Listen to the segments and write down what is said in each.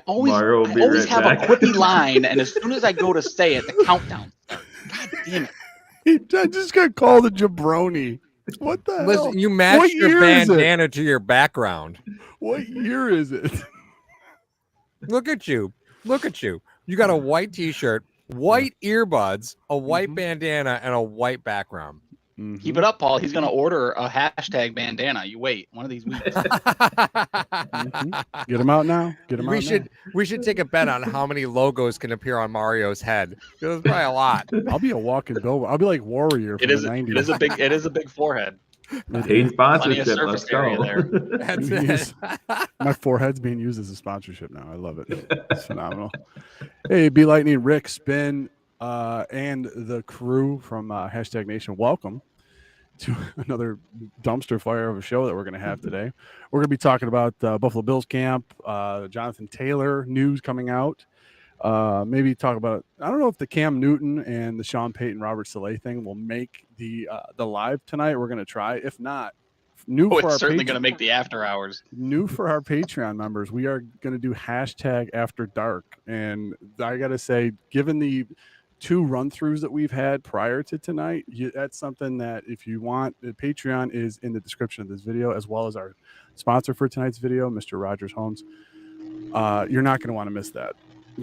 Mario will be always right have back. a quippy line, and as soon as I go to say it, the countdown starts. God damn it! I just got called a jabroni. What the hell? Listen, you What matched your year is it? bandana to your background. What year is it? Look at you. Look at you. You got a white t-shirt, white earbuds, a white bandana, and a white background. Keep it up, Paul. He's going to order a hashtag bandana. You wait one of these weeks. Get him out now. Get him out now. We should take a bet on how many logos can appear on Mario's head. There's probably a lot. I'll be a walking billboard. I'll be like Warrior from the 90s. It is a big forehead. Paid Plenty sponsorship. of Let's surface area go. there. That's it. My forehead's being used as a sponsorship now. I love it. It's phenomenal. Hey, Be Lightning, Rick, Spin, and the crew from Hashtag Nation. Welcome to another dumpster fire of a show that we're going to have today. We're going to be talking about Buffalo Bills camp, Jonathan Taylor news coming out. Maybe talk about, I don't know if the Cam Newton and the Sean Payton, Robert Saleh thing will make the live tonight. We're going to try. If not, It's certainly going to make the after hours. New for our Patreon members, we are going to do hashtag after dark. And I got to say, given the 2 run-throughs that we've had prior to tonight, that's something that if you want, the Patreon is in the description of this video, as well as our sponsor for tonight's video, Mr. Rogers Homes. You're not going to want to miss that.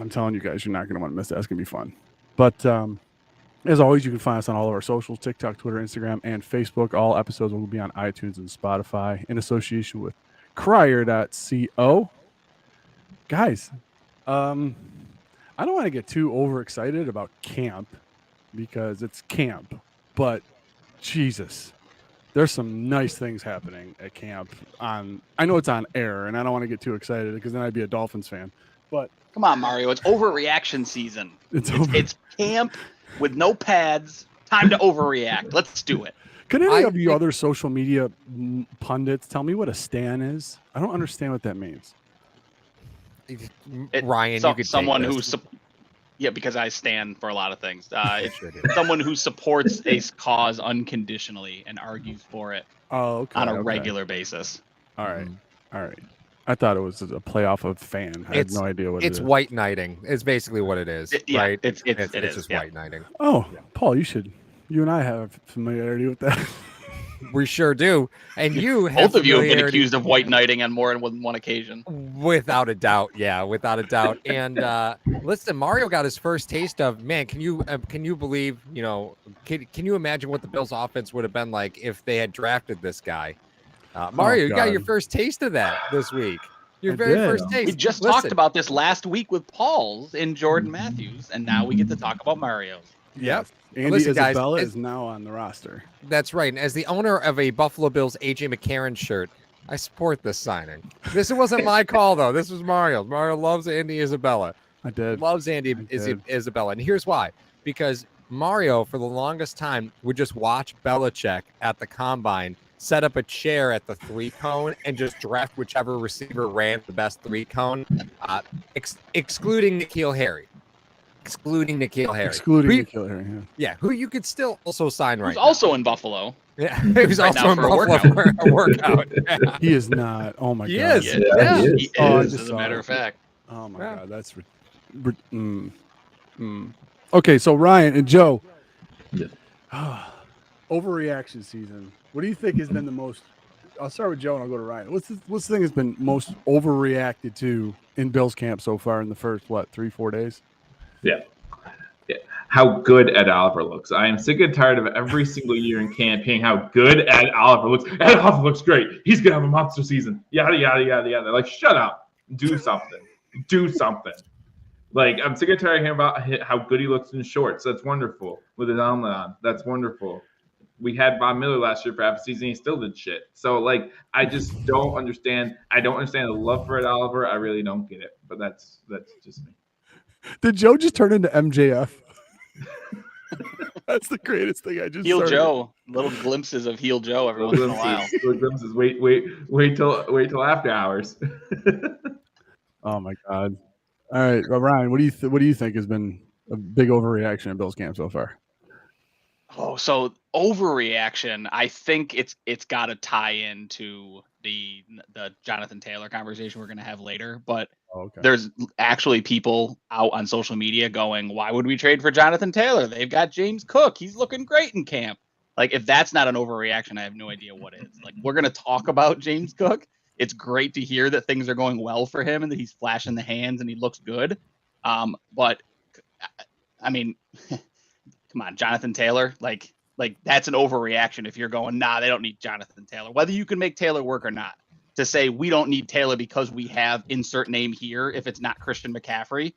I'm telling you guys, you're not going to want to miss that. It's going to be fun. But as always, you can find us on all of our socials, TikTok, Twitter, Instagram, and Facebook. All episodes will be on iTunes and Spotify in association with crier.co. Guys, I don't want to get too overexcited about camp because it's camp, but Jesus, there's some nice things happening at camp. I know it's on air, and I don't want to get too excited because then I'd be a Dolphins fan. But come on, Mario, it's overreaction season. It's camp with no pads. Time to overreact. Let's do it. Can any of you other social media pundits tell me what a stan is? I don't understand what that means. Ryan, you could someone who's because I stand for a lot of things. It's someone who supports a cause unconditionally and argues for it on a regular basis. All right. I thought it was a playoff of fan. I had no idea what it is. It's white knighting. It's basically what it is, right? It's just white knighting. Oh, yeah. Paul, you and I have familiarity with that. We sure do. And both of you have been accused of white knighting on more than one occasion. Without a doubt. Yeah, without a doubt. And listen, Mario got his first taste of, man, can you believe, can you imagine what the Bills offense would have been like if they had drafted this guy? Mario, you got your first taste of that this week. Your very first taste. We just talked about this last week with Paul's and Jordan Matthews, and now we get to talk about Mario's. Yep. Andy Isabella is now on the roster. That's right. And as the owner of a Buffalo Bills AJ McCarron shirt, I support this signing. This wasn't my call, though. This was Mario's. Mario loves Andy Isabella. I did. Loves Andy Isabella. And here's why. Because Mario, for the longest time, would just watch Belichick at the combine, set up a chair at the 3-cone, and just draft whichever receiver ran the best 3-cone, excluding N'Keal Harry. Yeah, who you could still also sign right now. Also in Buffalo. Yeah, he was also in Buffalo for a workout. Yeah. He is not. Oh, my God. He is. He is, as a matter of fact. Oh, my God. That's... Okay, so Ryan and Joe. Overreaction season. What do you think has been the most... I'll start with Joe and I'll go to Ryan. What's the thing that's been most overreacted to in Bills camp so far in the first, 3-4 days? Yeah. How good Ed Oliver looks. I am sick and tired of every single year in camp hearing how good Ed Oliver looks. Ed Oliver looks great. He's going to have a monster season. Yada, yada, yada, yada. Like, shut up. Do something. Do something. Like, I'm sick and tired of hearing about how good he looks in shorts. That's wonderful. With his omelet on. That's wonderful. We had Von Miller last year for half a season. He still did shit. So, like, I just don't understand. I don't understand the love for Ed Oliver. I really don't get it. But that's just me. Did Joe just turn into MJF? That's the greatest thing I just Heel started. Joe. Little glimpses of Heel Joe every once in a while. Little glimpses. Wait till after hours. Oh my God. All right, Ryan, what do you think has been a big overreaction in Bills camp so far? Oh, so overreaction. I think it's got to tie into the Jonathan Taylor conversation we're going to have later. But there's actually people out on social media going, "Why would we trade for Jonathan Taylor? They've got James Cook. He's looking great in camp." Like, if that's not an overreaction, I have no idea what is. Like, we're going to talk about James Cook. It's great to hear that things are going well for him and that he's flashing the hands and he looks good. But I mean. Come on, Jonathan Taylor, like that's an overreaction if you're going, nah, they don't need Jonathan Taylor. Whether you can make Taylor work or not, to say we don't need Taylor because we have insert name here, if it's not Christian McCaffrey,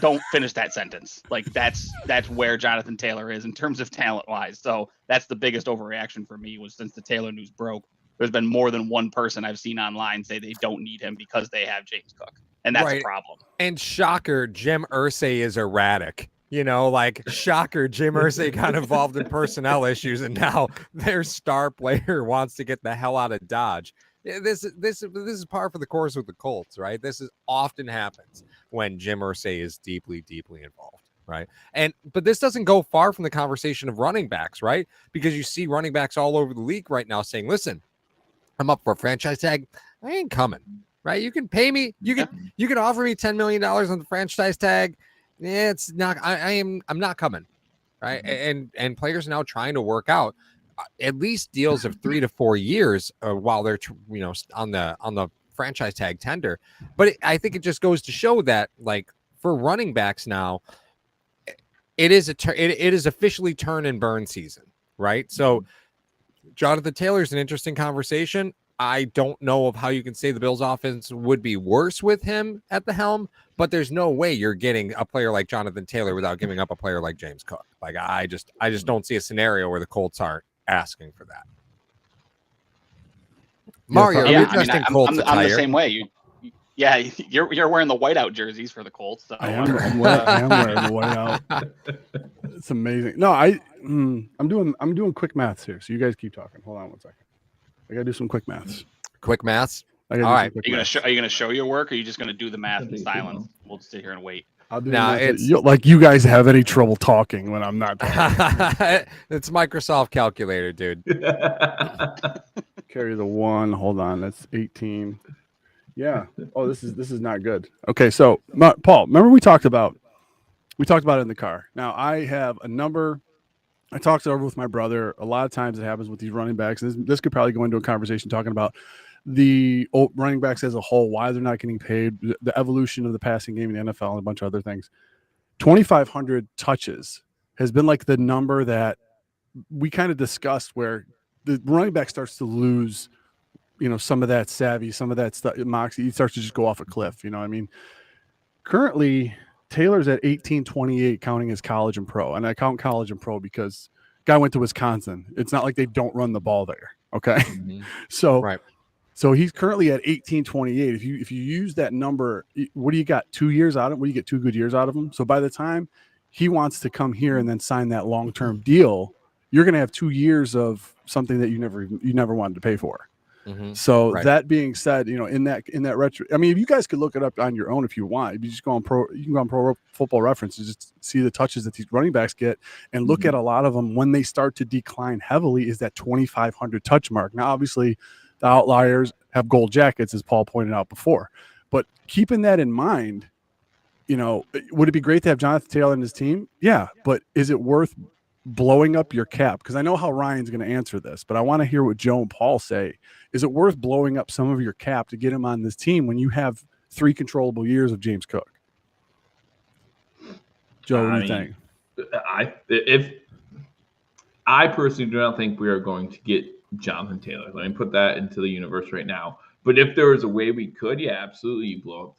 don't finish that sentence. Like, that's where Jonathan Taylor is in terms of talent wise. So that's the biggest overreaction for me, was since the Taylor news broke, there's been more than one person I've seen online say they don't need him because they have James Cook. And that's a problem. And shocker, Jim Irsay is erratic. You know, like, shocker, Jim Irsay got involved in personnel issues, and now their star player wants to get the hell out of Dodge. This is par for the course with the Colts, right? This is often happens when Jim Irsay is deeply, deeply involved, right? But this doesn't go far from the conversation of running backs, right? Because you see running backs all over the league right now saying, "Listen, I'm up for a franchise tag. I ain't coming." Right? You can pay me. You can offer me $10 million on the franchise tag. It's not. I'm not coming, right? And players are now trying to work out at least deals of 3 to 4 years while they're on the franchise tag tender. But I think it just goes to show that, like, for running backs now, it is officially turn and burn season, right? So Jonathan Taylor's an interesting conversation. I don't know of how you can say the Bills offense would be worse with him at the helm, but there's no way you're getting a player like Jonathan Taylor without giving up a player like James Cook. Like, I just don't see a scenario where the Colts aren't asking for that. Mario, I'm the same way. You're wearing the whiteout jerseys for the Colts. So. I am wearing the whiteout. It's amazing. No, I'm doing quick maths here. So you guys keep talking. Hold on one second. I gotta do some quick maths. Quick maths. All right. Are you gonna show your work, or are you just gonna do the math in silence? We'll just sit here and wait. I'll do like you guys have any trouble talking when I'm not talking. It's Microsoft Calculator, dude. Carry the 1. Hold on. That's 18. Yeah. Oh, this is not good. Okay, so Paul, remember we talked about it in the car. Now I have a number. I talked it over with my brother. A lot of times it happens with these running backs. This could probably go into a conversation talking about the running backs as a whole, why they're not getting paid, the evolution of the passing game in the NFL, and a bunch of other things. 2,500 touches has been like the number that we kind of discussed, where the running back starts to lose, some of that savvy, some of that stuff, moxie. He starts to just go off a cliff. You know what I mean? Currently, Taylor's at 1828, counting as college and pro. And I count college and pro because guy went to Wisconsin. It's not like they don't run the ball there. Okay. Mm-hmm. So he's currently at 1828. If you use that number, what do you got? 2 years out of him? What do you get 2 good years out of him? So by the time he wants to come here and then sign that long-term deal, you're going to have 2 years of something that you never wanted to pay for. Mm-hmm. So that being said, in that retro, I mean, if you guys could look it up on your own if you want, if you just go on Pro Football Reference and just see the touches that these running backs get, and look at a lot of them when they start to decline heavily is that 2,500 touch mark. Now, obviously, the outliers have gold jackets, as Paul pointed out before, but keeping that in mind, would it be great to have Jonathan Taylor and his team? Yeah, but is it worth blowing up your cap? Because I know how Ryan's going to answer this, but I want to hear what Joe and Paul say. Is it worth blowing up some of your cap to get him on this team when you have 3 controllable years of James Cook? Joe, what do you think? I personally do not think we are going to get Jonathan Taylor. Let me put that into the universe right now. But if there was a way we could, yeah, absolutely, you blow up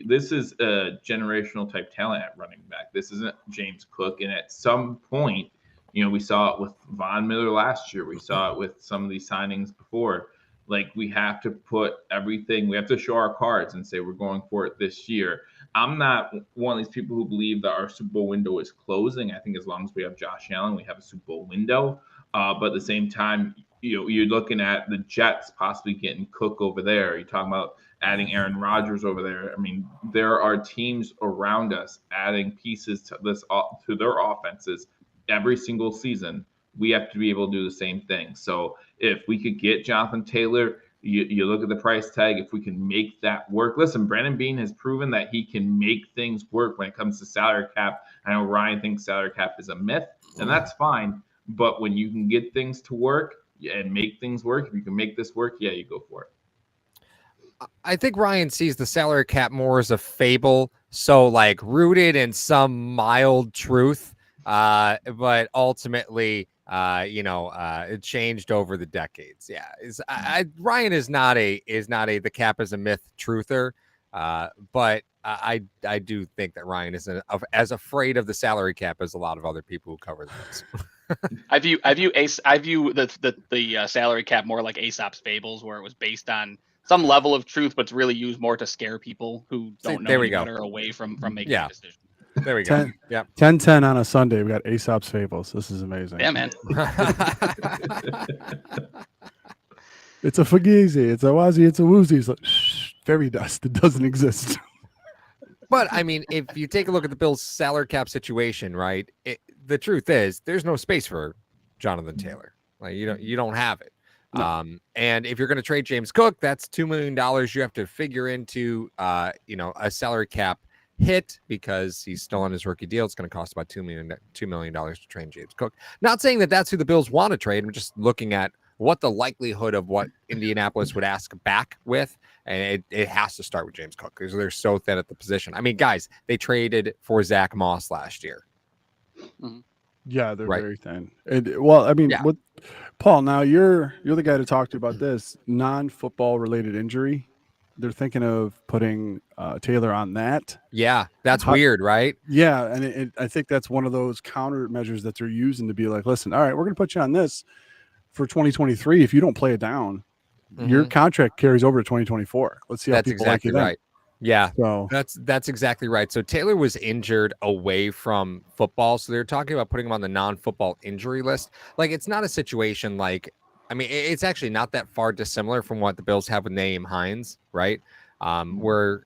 this is a generational type talent at running back. This isn't James Cook. And at some point, we saw it with Von Miller last year. We saw it with some of these signings before. Like, we have to put everything, we have to show our cards and say we're going for it this year. I'm not one of these people who believe that our Super Bowl window is closing. I think as long as we have Josh Allen, we have a Super Bowl window. But at the same time, you're looking at the Jets possibly getting Cook over there. You're talking about adding Aaron Rodgers over there. I mean, there are teams around us adding pieces to their offenses every single season, we have to be able to do the same thing. So if we could get Jonathan Taylor, you look at the price tag, if we can make that work. Listen, Brandon Beane has proven that he can make things work when it comes to salary cap. I know Ryan thinks salary cap is a myth, and that's fine. But when you can get things to work and make things work, if you can make this work, yeah, you go for it. I think Ryan sees the salary cap more as a fable, so like rooted in some mild truth, but ultimately, it changed over the decades. Yeah, Ryan is not a the cap is a myth truther, but I do think that Ryan isn't as afraid of the salary cap as a lot of other people who cover this. I view the salary cap more like Aesop's fables, where it was based on some level of truth, but it's really used more to scare people who don't know any better away from making a decision. There we go. 10-10 on a Sunday. We got Aesop's fables. This is amazing. Yeah, man. It's a fugazi. It's a wazi. It's a woozy. It's like, fairy dust. It doesn't exist. But I mean, if you take a look at the Bills' salary cap situation, right? The truth is, there's no space for Jonathan Taylor. Like you don't have it. No. And if you're going to trade James Cook, that's $2 million you have to figure into, a salary cap hit because he's still on his rookie deal. It's going to cost about $2 million to trade James Cook. Not saying that that's who the Bills want to trade. I'm just looking at what the likelihood of what Indianapolis would ask back with. And it has to start with James Cook because they're so thin at the position. I mean, guys, they traded for Zach Moss last year. Mm-hmm. Yeah, they're very thin. With Paul, now you're the guy to talk to about this non-football related injury. They're thinking of putting Taylor on that. Yeah, that's weird, right? Yeah, and I think that's one of those countermeasures that they're using to be like, listen, all right, we're going to put you on this for 2023. If you don't play it down, your contract carries over to 2024. Let's see how people like you then. Right. Yeah, so that's exactly right. So Taylor was injured away from football. So they're talking about putting him on the non-football injury list. Like, it's not a situation like, I mean, it's actually not that far dissimilar from what the Bills have with Nyheim Hines, right? Where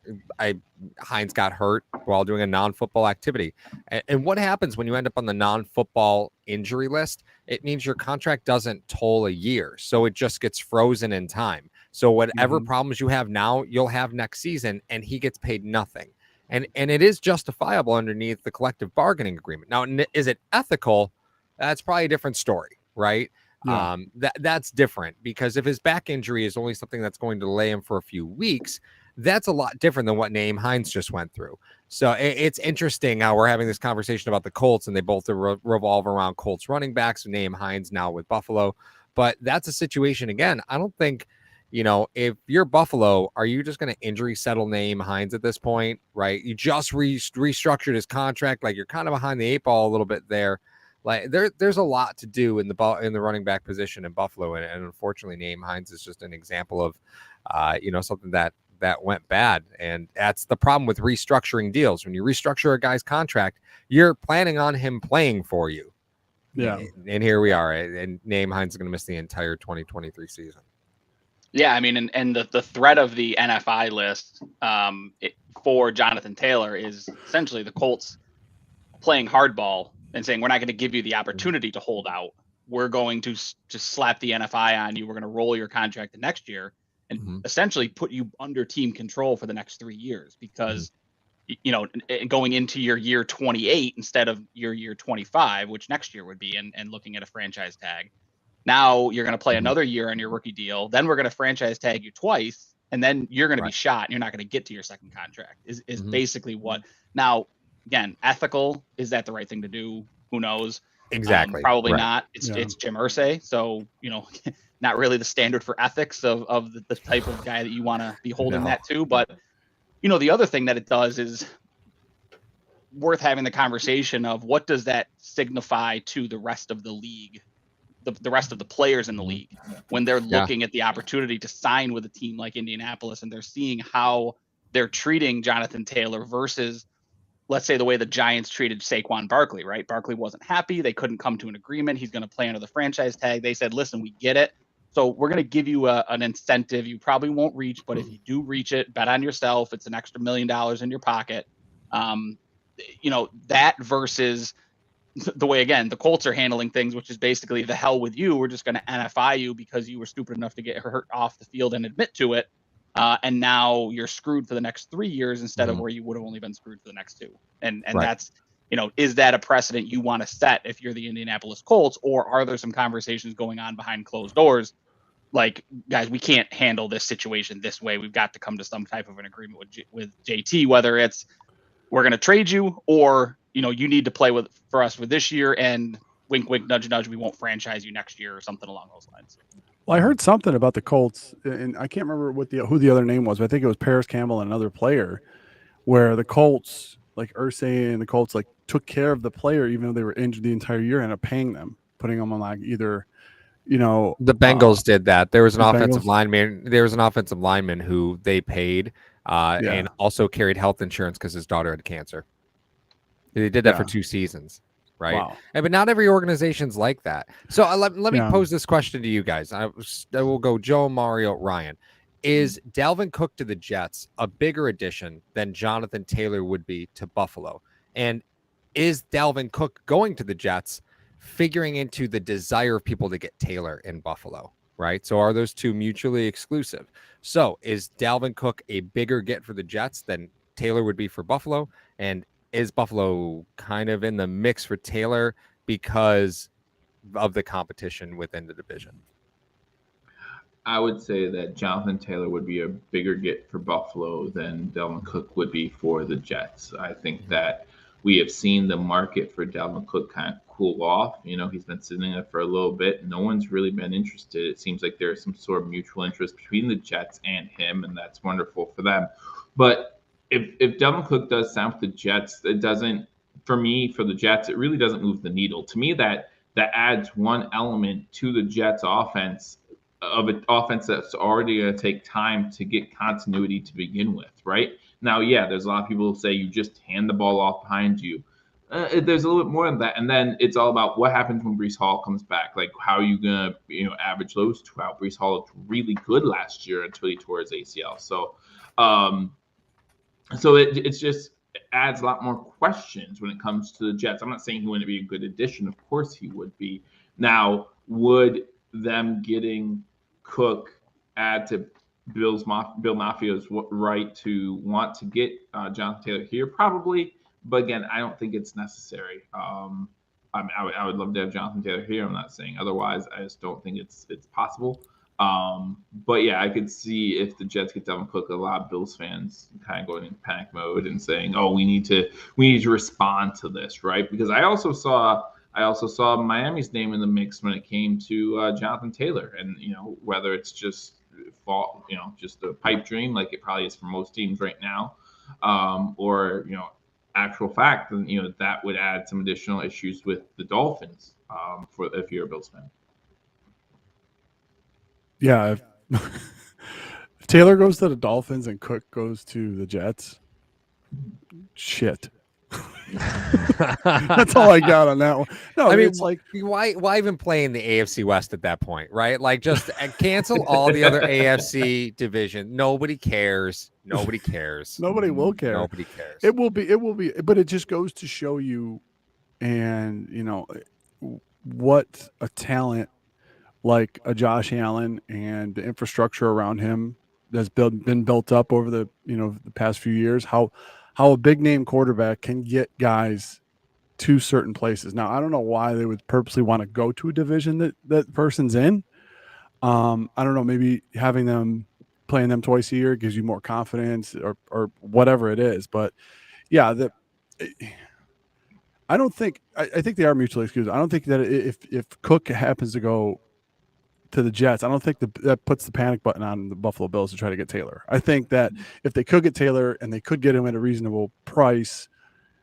Hines got hurt while doing a non-football activity. And what happens when you end up on the non-football injury list? It means your contract doesn't toll a year. So it just gets frozen in time. So whatever problems you have now, you'll have next season, and he gets paid nothing. And it is justifiable underneath the collective bargaining agreement. Now, is it ethical? That's probably a different story, right? Yeah. That's different, because if his back injury is only something that's going to delay him for a few weeks, that's a lot different than what Nyheim Hines just went through. So it's interesting how we're having this conversation about the Colts, and they both revolve around Colts running backs, Nyheim Hines now with Buffalo. But that's a situation, again, I don't think, if you're Buffalo, are you just going to injury settle Nyheim Hines at this point, right? You just restructured his contract. Like, you're kind of behind the eight ball a little bit there. Like, there's a lot to do in the running back position in Buffalo, and unfortunately, Nyheim Hines is just an example of, something that went bad. And that's the problem with restructuring deals. When you restructure a guy's contract, you're planning on him playing for you. Yeah. And here we are, and Nyheim Hines is going to miss the entire 2023 season. Yeah, I mean, and the threat of the NFI list for Jonathan Taylor is essentially the Colts playing hardball and saying, we're not going to give you the opportunity to hold out. We're going to just slap the NFI on you. We're going to roll your contract the next year and essentially put you under team control for the next 3 years, because, going into your year 28 instead of your year 25, which next year would be, and looking at a franchise tag. Now you're going to play another year on your rookie deal. Then we're going to franchise tag you twice, and then you're going to be shot, and you're not going to get to your second contract is basically what. Now, again, ethical, is that the right thing to do? Who knows? Exactly. Probably not. It's Jim Irsay. So, not really the standard for ethics of the type of guy that you want to be holding that to. But, the other thing that it does is worth having the conversation of, what does that signify to the rest of the league, the rest of the players in the league, when they're looking at the opportunity to sign with a team like Indianapolis, and they're seeing how they're treating Jonathan Taylor versus, let's say, the way the Giants treated Saquon Barkley, right? Barkley wasn't happy. They couldn't come to an agreement. He's going to play under the franchise tag. They said, listen, we get it. So we're going to give you an incentive. You probably won't reach, but if you do reach it, bet on yourself. It's an extra $1 million in your pocket. That versus the way, again, the Colts are handling things, which is basically the hell with you. We're just going to NFI you because you were stupid enough to get hurt off the field and admit to it. And now you're screwed for the next 3 years instead of where you would have only been screwed for the next 2. And Right. that's, is that a precedent you want to set if you're the Indianapolis Colts, or are there some conversations going on behind closed doors? Like, guys, we can't handle this situation this way. We've got to come to some type of an agreement with JT, whether it's we're going to trade you, or you need to play for us for this year, and wink, wink, nudge, nudge, we won't franchise you next year, or something along those lines. Well, I heard something about the Colts, and I can't remember who the other name was, but I think it was Paris Campbell and another player, where the Colts, like Irsay and the Colts, like took care of the player even though they were injured the entire year, and ended up paying them, putting them on like either, the Bengals did that. There was an offensive Bengals? lineman. There was an offensive lineman who they paid and also carried health insurance because his daughter had cancer. They did that for 2 seasons, right? Wow. But not every organization's like that. So let me pose this question to you guys. I will go Joe, Mario, Ryan. Is Dalvin Cook to the Jets a bigger addition than Jonathan Taylor would be to Buffalo? And is Dalvin Cook going to the Jets figuring into the desire of people to get Taylor in Buffalo, right? So are those two mutually exclusive? So is Dalvin Cook a bigger get for the Jets than Taylor would be for Buffalo? And is Buffalo kind of in the mix for Taylor because of the competition within the division? I would say that Jonathan Taylor would be a bigger get for Buffalo than Dalvin Cook would be for the Jets. I think that we have seen the market for Dalvin Cook kind of cool off. He's been sitting there for a little bit. No one's really been interested. It seems like there's some sort of mutual interest between the Jets and him, and that's wonderful for them. But if Dalvin Cook does sign with the Jets, it doesn't, for the Jets, it really doesn't move the needle. To me, that adds one element to the Jets offense, of an offense that's already going to take time to get continuity to begin with, right? Now, there's a lot of people who say you just hand the ball off behind you. There's a little bit more than that. And then it's all about what happens when Breece Hall comes back. Like, how are you going to, average those 2 out? Breece Hall looked really good last year until he tore his ACL. So, it just adds a lot more questions when it comes to the Jets. I'm not saying he wouldn't be a good addition. Of course he would be. Now, would them getting Cook add to Bill Mafia's right to want to get Jonathan Taylor here? Probably. But again, I don't think it's necessary. I would love to have Jonathan Taylor here. I'm not saying otherwise. I just don't think it's possible. But I could see if the Jets get Dalvin Cook, a lot of Bills fans kind of going into panic mode and saying, "Oh, we need to respond to this," right? Because I also saw Miami's name in the mix when it came to Jonathan Taylor, and whether it's just just a pipe dream like it probably is for most teams right now, or actual fact, then that would add some additional issues with the Dolphins for if you're a Bills fan. Yeah, if Taylor goes to the Dolphins and Cook goes to the Jets, shit. That's all I got on that one. No, I mean, it's like, why even play in the AFC West at that point, right? Like, just cancel all the other AFC division. Nobody cares. Nobody cares. Nobody will care. Nobody cares. It will be, but it just goes to show you, and what a talent like a Josh Allen and the infrastructure around him that's been built up over the the past few years. How a big name quarterback can get guys to certain places. Now, I don't know why they would purposely want to go to a division that person's in. I don't know, maybe having them playing them twice a year gives you more confidence or whatever it is. But I don't think I think they are mutually exclusive. I don't think that if Cook happens to go to the Jets, I don't think that puts the panic button on the Buffalo Bills to try to get Taylor. I think that if they could get Taylor and they could get him at a reasonable price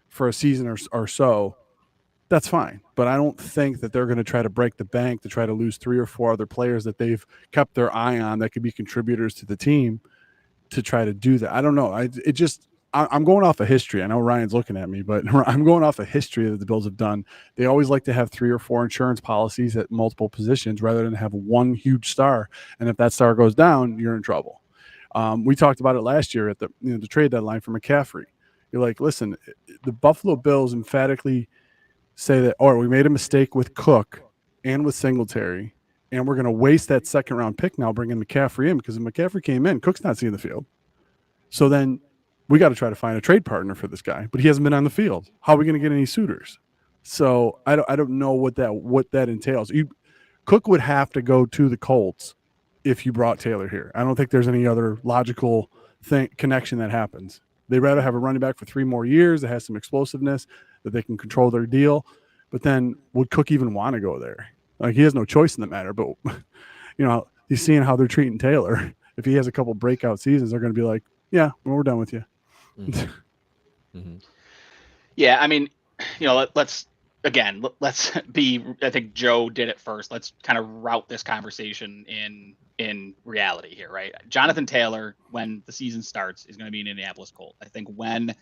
for a season or so, that's fine. But I don't think that they're going to try to break the bank to try to lose 3 or 4 other players that they've kept their eye on that could be contributors to the team to try to do that. I don't know. I'm going off of history. I know Ryan's looking at me, but I'm going off of history that the Bills have done. They always like to have 3 or 4 insurance policies at multiple positions rather than have one huge star. And if that star goes down, you're in trouble. We talked about it last year at the trade deadline for McCaffrey. You're like, listen, the Buffalo Bills emphatically say that, or we made a mistake with Cook and with Singletary, and we're going to waste that second round pick now bringing McCaffrey in, because if McCaffrey came in, Cook's not seeing the field. So then we got to try to find a trade partner for this guy, but he hasn't been on the field. How are we going to get any suitors? So I don't know what that entails. Cook would have to go to the Colts if you brought Taylor here. I don't think there's any other logical connection that happens. They'd rather have a running back for 3 more years that has some explosiveness, that they can control their deal. But then would Cook even want to go there? Like, he has no choice in the matter. But, he's seeing how they're treating Taylor. If he has a couple breakout seasons, they're going to be like, yeah, well, we're done with you. Mm-hmm. Yeah, I mean, let's be, I think Joe did it first. Let's kind of route this conversation in reality here, right? Jonathan Taylor, when the season starts, is going to be an Indianapolis Colt. I think when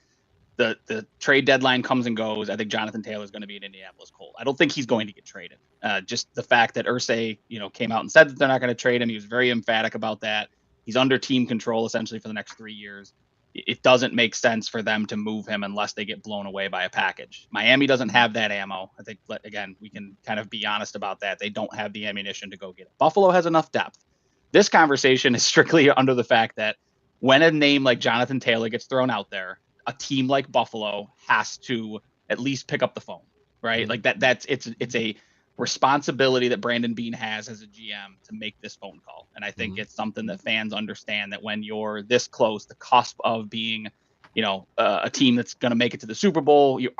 the trade deadline comes and goes, I think Jonathan Taylor is going to be an Indianapolis Colt. I don't think he's going to get traded. Just the fact that Irsay, came out and said that they're not going to trade him. He was very emphatic about that. He's under team control essentially for the next 3 years. It doesn't make sense for them to move him unless they get blown away by a package. Miami doesn't have that ammo. I think, again, we can kind of be honest about that. They don't have the ammunition to go get it. Buffalo has enough depth. This conversation is strictly under the fact that when a name like Jonathan Taylor gets thrown out there, a team like Buffalo has to at least pick up the phone, right? Mm-hmm. Like it's a responsibility that Brandon Beane has as a GM to make this phone call. And I think it's something that fans understand, that when you're this close, the cusp of being, a team that's going to make it to the Super Bowl, you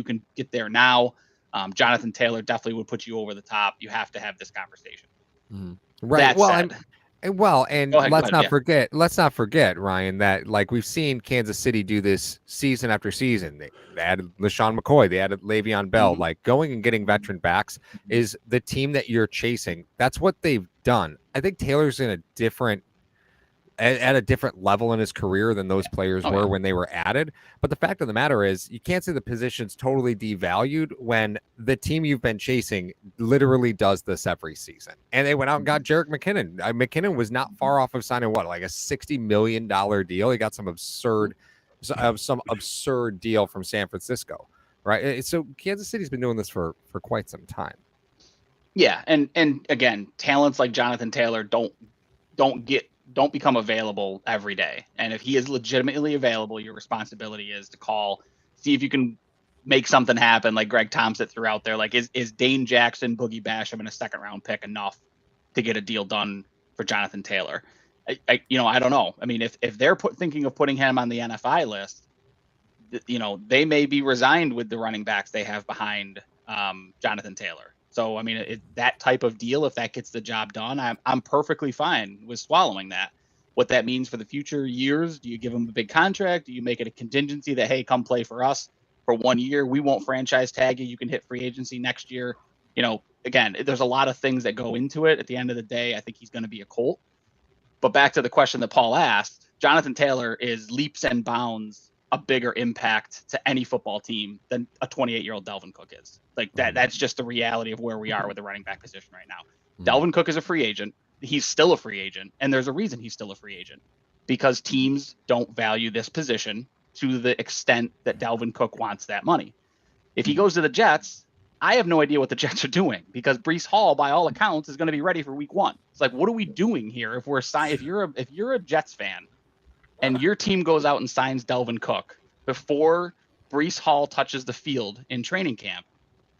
can get there now. Jonathan Taylor definitely would put you over the top. You have to have this conversation. Mm-hmm. Right. And let's not forget, Ryan, that like we've seen Kansas City do this season after season. They added LaShawn McCoy, they added Le'Veon Bell. Like, going and getting veteran backs is the team that you're chasing. That's what they've done. I think Taylor's in at a different level in his career than those players were when they were added. But the fact of the matter is, you can't say the position's totally devalued when the team you've been chasing literally does this every season. And they went out and got Jerick McKinnon. McKinnon was not far off of signing like a $60 million deal. He got some absurd deal from San Francisco, right? So Kansas City's been doing this for quite some time. Yeah, and again, talents like Jonathan Taylor don't become available every day. And if he is legitimately available, your responsibility is to call, see if you can make something happen. Like Greg Thompson threw out there, like, is Dane Jackson, Boogie Basham, and a 2nd round pick enough to get a deal done for Jonathan Taylor? I don't know. I mean, if they're thinking of putting him on the NFI list, they may be resigned with the running backs they have behind Jonathan Taylor. So, I mean, that type of deal, if that gets the job done, I'm perfectly fine with swallowing that. What that means for the future years, do you give him a big contract? Do you make it a contingency that, hey, come play for us for 1 year? We won't franchise tag you. You can hit free agency next year. Again, there's a lot of things that go into it. At the end of the day, I think he's going to be a Colt. But back to the question that Paul asked, Jonathan Taylor is leaps and bounds a bigger impact to any football team than a 28-year-old Dalvin Cook is. Like that. That's just the reality of where we are with the running back position right now. Dalvin Cook is a free agent. He's still a free agent. And there's a reason he's still a free agent, because teams don't value this position to the extent that Dalvin Cook wants that money. If he goes to the Jets, I have no idea what the Jets are doing, because Breece Hall, by all accounts, is going to be ready for week 1. It's like, what are we doing here? If you're a Jets fan, and your team goes out and signs Dalvin Cook before Breece Hall touches the field in training camp,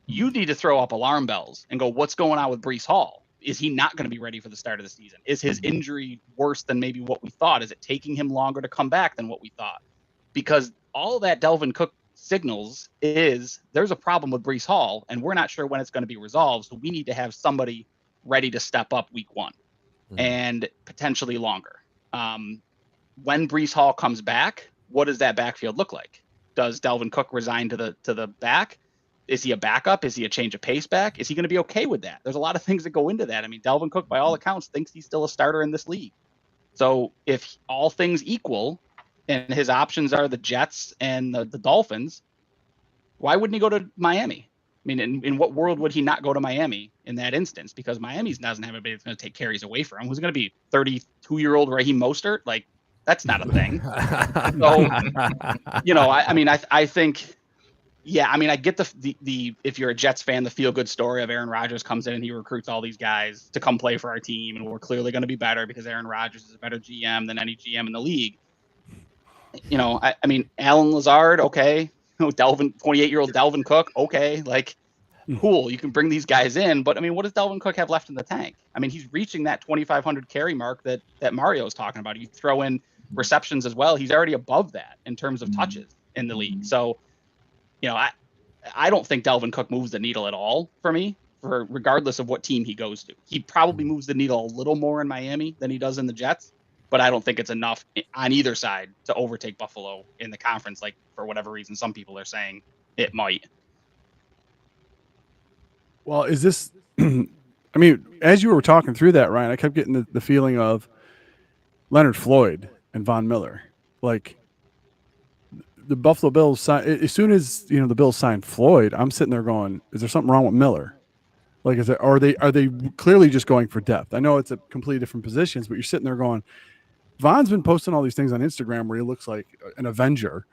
you need to throw up alarm bells and go, what's going on with Breece Hall? Is he not going to be ready for the start of the season? Is his injury worse than maybe what we thought? Is it taking him longer to come back than what we thought? Because all that Dalvin Cook signals is there's a problem with Breece Hall, and we're not sure when it's going to be resolved. So we need to have somebody ready to step up week 1 and potentially longer. When Breece Hall comes back, what does that backfield look like? Does Dalvin Cook resign to the back? Is he a backup? Is he a change of pace back? Is he going to be okay with that? There's a lot of things that go into that. I mean, Dalvin Cook, by all accounts, thinks he's still a starter in this league. So if all things equal and his options are the Jets and the Dolphins, why wouldn't he go to Miami? I mean, in what world would he not go to Miami in that instance? Because Miami doesn't have anybody that's going to take carries away from him. Who's going to be 32-year-old Raheem Mostert? Like, that's not a thing. So, I think Yeah, I mean, I get the if you're a Jets fan, the feel good story of Aaron Rodgers comes in and he recruits all these guys to come play for our team, and we're clearly going to be better because Aaron Rodgers is a better GM than any GM in the league. You know, I mean, Alan Lazard, okay, 28-year-old Dalvin Cook, okay, like cool, you can bring these guys in, but I mean, what does Dalvin Cook have left in the tank? I mean, he's reaching that 2,500 carry mark that Mario is talking about. You throw in receptions as well, he's already above that in terms of touches in the league. So, you know, I don't think Dalvin Cook moves the needle at all for me, for regardless of what team he goes to. He probably moves the needle a little more in Miami than he does in the Jets, but I don't think it's enough on either side to overtake Buffalo in the conference. Like, for whatever reason, some people are saying it might. Well, is this? I mean, as you were talking through that, Ryan, I kept getting the feeling of Leonard Floyd and Von Miller. Like the Buffalo Bills, as soon as the Bills signed Floyd, I'm sitting there going, "Is there something wrong with Miller?" Like, are they clearly just going for depth? I know it's a completely different positions, but you're sitting there going, Von's been posting all these things on Instagram where he looks like an Avenger.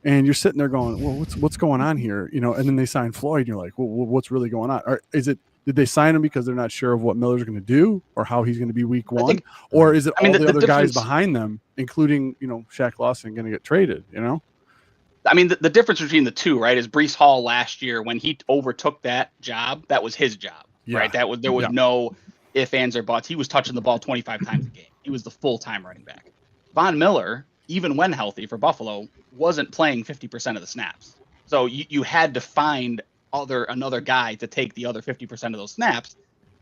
And you're sitting there going, well, what's going on here? And then they sign Floyd, and you're like, well, what's really going on? Or did they sign him because they're not sure of what Miller's going to do or how he's going to be week one? Or is it all the other guys behind them, including, Shaq Lawson, going to get traded, I mean, the difference between the two, right, is Breece Hall last year, when he overtook that job, that was his job, right? There was no ifs, ands, or buts. He was touching the ball 25 times a game. He was the full-time running back. Von Miller, even when healthy for Buffalo, wasn't playing 50% of the snaps. So you had to find another guy to take the other 50% of those snaps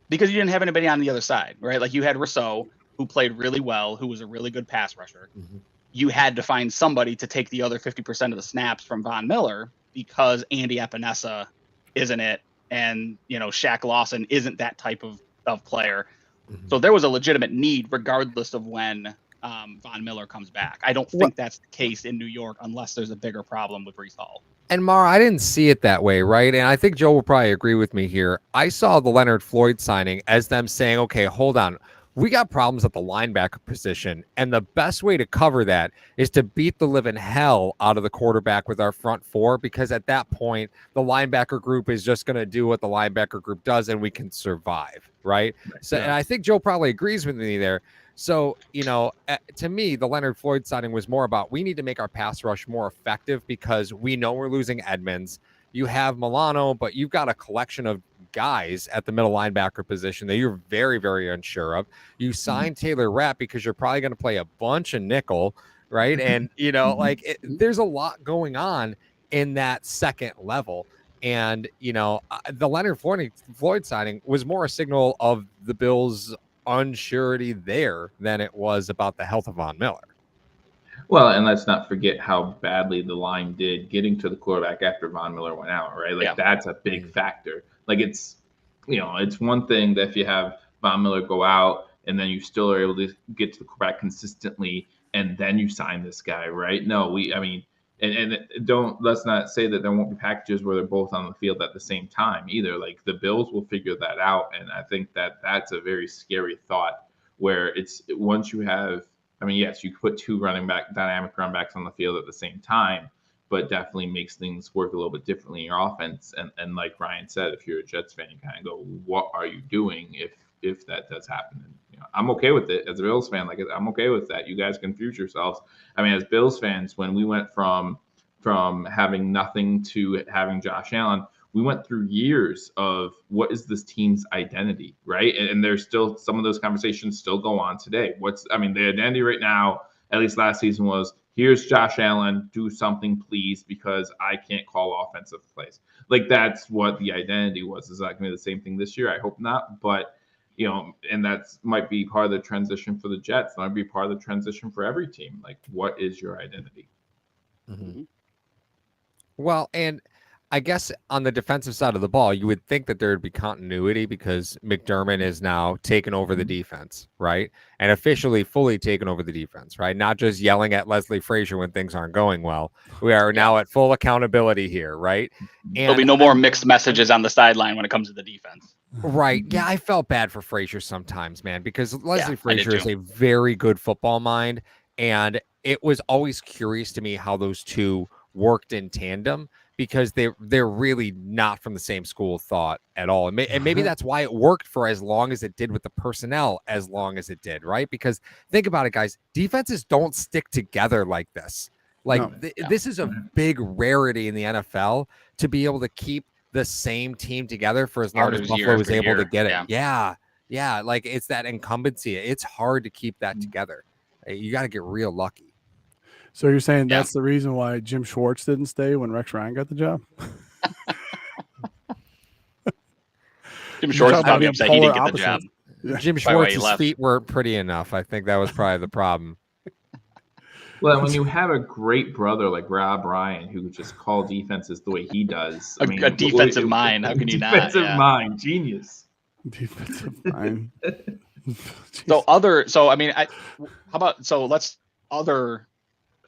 because you didn't have anybody on the other side, right? Like, you had Rousseau, who played really well, who was a really good pass rusher. Mm-hmm. You had to find somebody to take the other 50% of the snaps from Von Miller because Andy Epinesa isn't it, and Shaq Lawson isn't that type of player. Mm-hmm. So there was a legitimate need regardless of when Von Miller comes back. I don't think that's the case in New York unless there's a bigger problem with Breece Hall. And Mara, I didn't see it that way, right? And I think Joe will probably agree with me here. I saw the Leonard Floyd signing as them saying, okay, hold on. We got problems at the linebacker position, and the best way to cover that is to beat the living hell out of the quarterback with our front four, because at that point, the linebacker group is just going to do what the linebacker group does, and we can survive, right? So, and I think Joe probably agrees with me there. So, to me, the Leonard Floyd signing was more about we need to make our pass rush more effective because we know we're losing Edmonds. You have Milano, but you've got a collection of guys at the middle linebacker position that you're very, very unsure of. You signed Taylor Rapp because you're probably going to play a bunch of nickel, right? And, there's a lot going on in that second level. And, the Leonard Floyd signing was more a signal of the Bills' unsurety there than it was about the health of Von Miller. Well, and let's not forget how badly the line did getting to the quarterback after Von Miller went out, right? Like, that's a big factor. Like, it's one thing that if you have Von Miller go out and then you still are able to get to the quarterback consistently and then you sign this guy, right? No, let's not say that there won't be packages where they're both on the field at the same time either. Like, the Bills will figure that out. And I think that that's a very scary thought where it's once you have, yes, you put two dynamic running backs on the field at the same time, but definitely makes things work a little bit differently in your offense. And like Ryan said, if you're a Jets fan, you kind of go, what are you doing if that does happen? And, I'm okay with it as a Bills fan. Like, I'm okay with that. You guys confuse yourselves. As Bills fans, when we went from having nothing to having Josh Allen, we went through years of what is this team's identity, right? And there's still some of those conversations still go on today. The identity right now, at least last season, was here's Josh Allen, do something please because I can't call offensive plays. Like, that's what the identity was. Is that going to be the same thing this year? I hope not. But, and that's might be part of the transition for the Jets. That might be part of the transition for every team. Like, what is your identity? Mm-hmm. Well, and I guess on the defensive side of the ball, you would think that there would be continuity because McDermott is now taken over the defense, right? And officially fully taken over the defense, right? Not just yelling at Leslie Frazier when things aren't going well. We are now at full accountability here, right? And there'll be no more mixed messages on the sideline when it comes to the defense. Right. Yeah, I felt bad for Frazier sometimes, man, because Leslie Frazier is a very good football mind. And it was always curious to me how those two worked in tandem, because they're really not from the same school of thought at all. And maybe that's why it worked for as long as it did with the personnel, as long as it did, right? Because think about it, guys. Defenses don't stick together like this. Like this is a big rarity in the NFL to be able to keep the same team together for as long as Buffalo was able to get it. Yeah. Like it's that incumbency. It's hard to keep that together. You got to get real lucky. So you're saying that's the reason why Jim Schwartz didn't stay when Rex Ryan got the job? Jim Schwartz is probably upset he didn't get the job. Jim Schwartz's feet weren't pretty enough. I think that was probably the problem. Well, when you have a great brother like Rob Ryan who just call defenses the way he does, a defensive mind. How can you not? Defensive mind, genius. Defensive mind. Let's other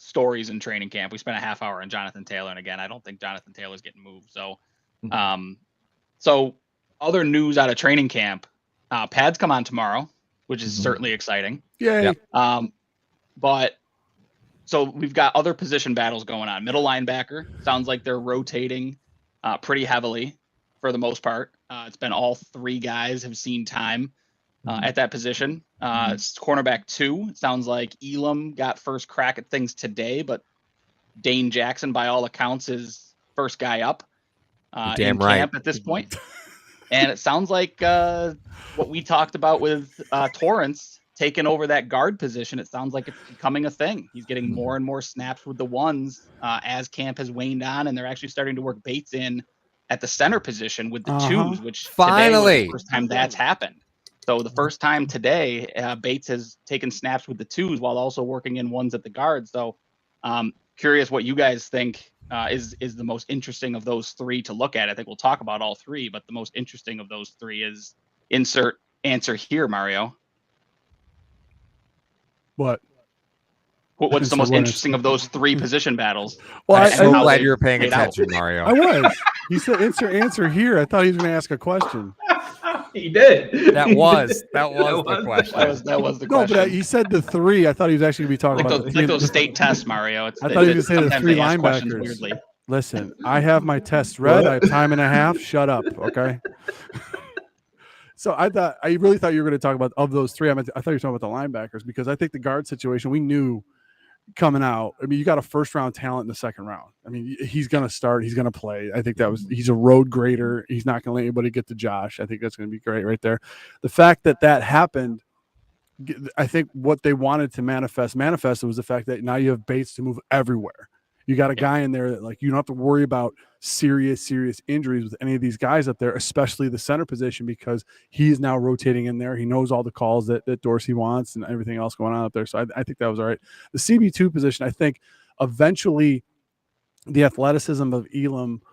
stories in training camp. We spent a half hour on Jonathan Taylor, and again, I don't think Jonathan Taylor's getting moved. So other news out of training camp, pads come on tomorrow, which is certainly exciting. Yay. But so we've got other position battles going on. Middle linebacker, sounds like they're rotating pretty heavily for the most part. It's been all three guys have seen time at that position. It's cornerback 2. It sounds like Elam got first crack at things today, but Dane Jackson, by all accounts, is first guy up in camp at this point. And it sounds like what we talked about with Torrance taking over that guard position. It sounds like it's becoming a thing. He's getting more and more snaps with the ones as camp has waned on, and they're actually starting to work Bates in at the center position with the 2s, which finally was the first time that's happened. So the first time today, Bates has taken snaps with the 2s while also working in 1s at the guard. So curious what you guys think is the most interesting of those 3 to look at. I think we'll talk about all 3, but the most interesting of those 3 is insert answer here, Mario. What's the most interesting of those 3 position battles? Well, I'm so glad you're paying attention, Mario. I was. He said answer here. I thought he was going to ask a question. He did. That was the question. That was the question. No, but he said the 3. I thought he was actually going to be talking about those state tests, Mario. I thought he was going to say the 3 linebackers. Listen, I have my tests read. I have time and a half. Shut up, okay? So I really thought you were going to talk about of those 3. I thought you were talking about the linebackers, because I think the guard situation we knew coming out. I mean, you got a first round talent in the second round. I mean, he's going to start. He's going to play. I think he's a road grader. He's not going to let anybody get to Josh. I think that's going to be great right there. The fact that happened, I think what they wanted to manifest was the fact that now you have Bates to move everywhere. You got a guy in there that, like, you don't have to worry about serious injuries with any of these guys up there, especially the center position, because he is now rotating in there. He knows all the calls that Dorsey wants and everything else going on up there. So I think that was all right. The CB2 position, I think eventually the athleticism of Elam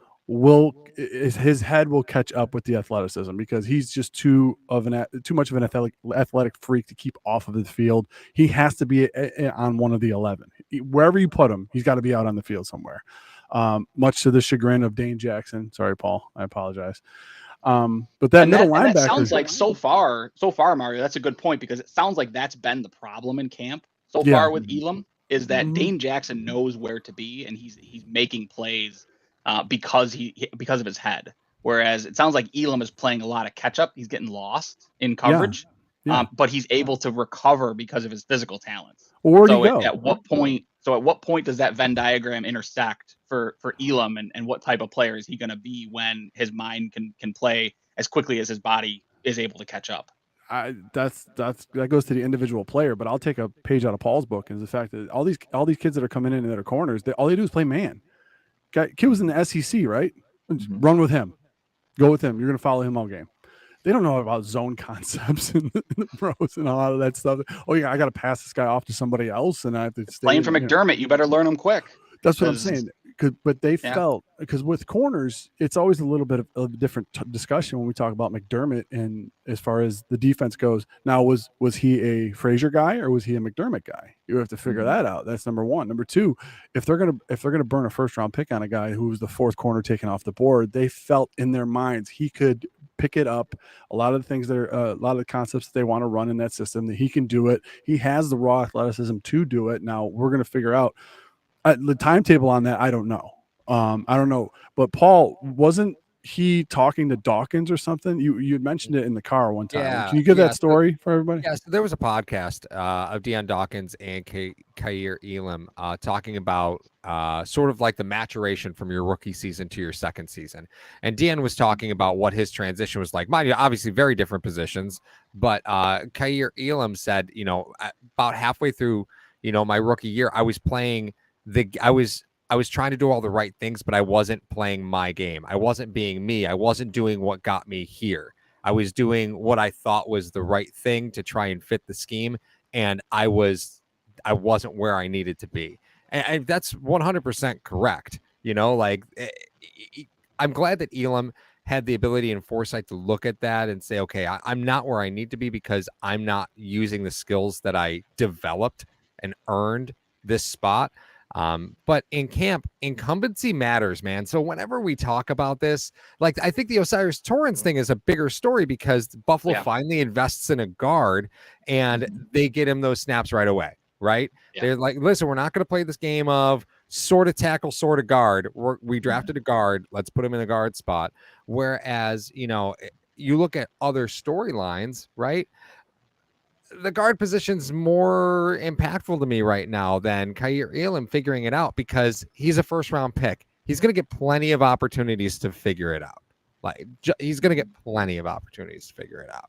his head will catch up with the athleticism, because he's just too much of an athletic freak to keep off of the field. He has to be on one of the 11. Wherever you put him, he's got to be out on the field somewhere. Much to the chagrin of Dane Jackson. Sorry, Paul. I apologize. But that middle linebacker, that sounds like so far, Mario, that's a good point, because it sounds like that's been the problem in camp so far with Elam, is that Dane Jackson knows where to be, and he's making plays because of his head. Whereas it sounds like Elam is playing a lot of catch up. He's getting lost in coverage, but he's able to recover because of his physical talents. Well, where'd he go? At what point does that Venn diagram intersect for Elam, and what type of player is he going to be when his mind can play as quickly as his body is able to catch up? That goes to the individual player, but I'll take a page out of Paul's book, is the fact that all these kids that are coming in that are corners, all they do is play man. Kid was in the SEC, right? Run with him, go with him. You're going to follow him all game. They don't know about zone concepts and the pros and a lot of that stuff. Oh yeah, I got to pass this guy off to somebody else, and I have to stay playing for McDermott. You better learn him quick. That's what I'm saying. But they felt, because with corners, it's always a little bit of a different discussion when we talk about McDermott, and as far as the defense goes. Now, was he a Frazier guy or was he a McDermott guy? You have to figure that out. That's number one. Number two, if they're gonna burn a first round pick on a guy who was the fourth corner taken off the board, they felt in their minds he could pick it up. A lot of the things a lot of the concepts that they want to run in that system, that he can do it. He has the raw athleticism to do it. Now we're going to figure out the timetable on that. I don't know. I don't know, but Paul, wasn't he talking to Dawkins or something? You had mentioned it in the car one time. Yeah, Can you give yeah. that story for everybody? Yeah, so there was a podcast of Deion Dawkins and Kair Elam talking about sort of like the maturation from your rookie season to your second season. And Deion was talking about what his transition was like. Mind you, obviously very different positions, but Kair Elam said, about halfway through, my rookie year, I was playing I was trying to do all the right things, but I wasn't playing my game. I wasn't being me. I wasn't doing what got me here. I was doing what I thought was the right thing to try and fit the scheme, and I wasn't where I needed to be. And that's 100% correct. I'm glad that Elam had the ability and foresight to look at that and say, okay, I'm not where I need to be because I'm not using the skills that I developed and earned this spot. But in camp, incumbency matters, man. So whenever we talk about this, like I think the Osiris Torrance thing is a bigger story because Buffalo finally invests in a guard and they get him those snaps right away, right? Yeah. They're like, listen, we're not going to play this game of sort of tackle, sort of guard. We drafted a guard. Let's put him in a guard spot. Whereas, you look at other storylines, right? The guard position's more impactful to me right now than Kair Elam figuring it out because he's a first-round pick. He's going to get plenty of opportunities to figure it out. He's going to get plenty of opportunities to figure it out.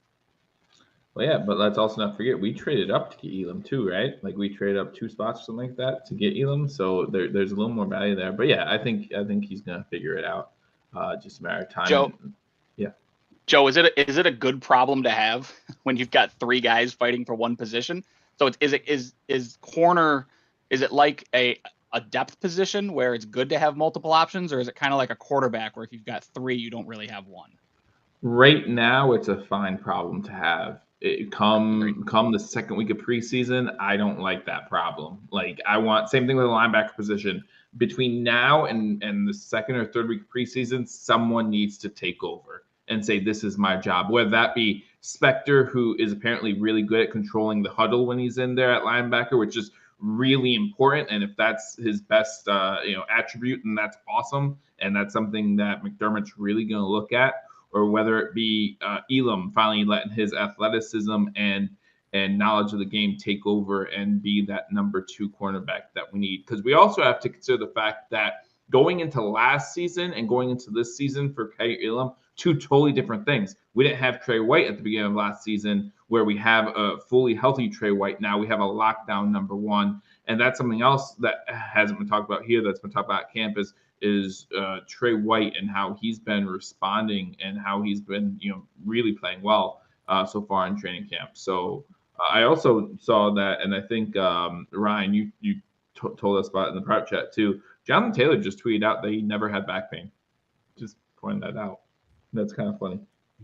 Well, yeah, but let's also not forget we traded up to get Elam too, right? Like we traded up 2 spots or something like that to get Elam, so there's a little more value there. But yeah, I think he's going to figure it out. Just a matter of time. Joe, is it a good problem to have when you've got 3 guys fighting for one position? So is corner, is it like a depth position where it's good to have multiple options, or is it kind of like a quarterback where if you've got 3, you don't really have one? Right now, it's a fine problem to have. Come the second week of preseason, I don't like that problem. Like I want same thing with the linebacker position. Between now and the second or third week of preseason, someone needs to take over and say, this is my job. Whether that be Spector, who is apparently really good at controlling the huddle when he's in there at linebacker, which is really important. And if that's his best, attribute, then that's awesome. And that's something that McDermott's really going to look at. Or whether it be Elam finally letting his athleticism and knowledge of the game take over and be that number 2 cornerback that we need. Because we also have to consider the fact that going into last season and going into this season for Kair Elam, 2 totally different things. We didn't have Trey White at the beginning of last season where we have a fully healthy Trey White. Now we have a lockdown number 1. And that's something else that hasn't been talked about here that's been talked about at campus is Trey White and how he's been responding and how he's been, really playing well so far in training camp. So I also saw that, and I think Ryan, you told us about it in the prep chat too. Jonathan Taylor just tweeted out that he never had back pain. Just pointing that out. That's kind of funny.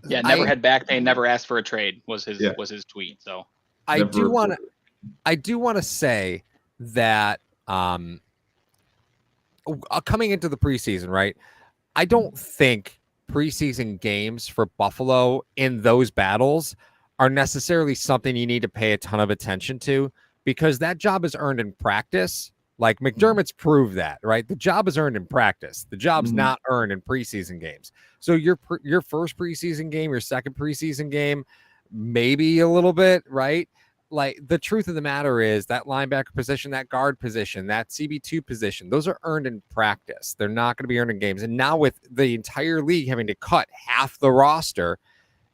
Yeah, never had back pain, never asked for a trade was his tweet. So I do want to say that coming into the preseason, right? I don't think preseason games for Buffalo in those battles are necessarily something you need to pay a ton of attention to because that job is earned in practice. Like McDermott's proved that, right? The job is earned in practice. The job's not earned in preseason games. So your first preseason game, your second preseason game, maybe a little bit, right? Like the truth of the matter is that linebacker position, that guard position, that CB2 position, those are earned in practice. They're not going to be earned in games. And now with the entire league having to cut half the roster,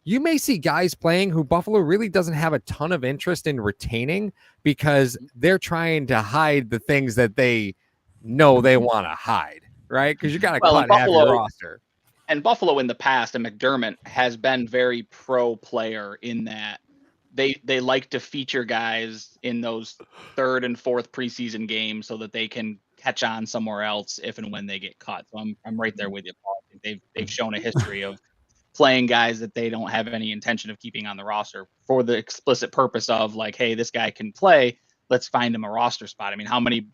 you may see guys playing who Buffalo really doesn't have a ton of interest in retaining because they're trying to hide the things that they know they want to hide, right? Because you got to cut half your roster. And Buffalo in the past, and McDermott has been very pro player in that they like to feature guys in those 3rd and 4th preseason games so that they can catch on somewhere else if and when they get cut. So I'm right there with you, Paul. They've shown a history of playing guys that they don't have any intention of keeping on the roster for the explicit purpose of like, hey, this guy can play. Let's find him a roster spot. I mean, how many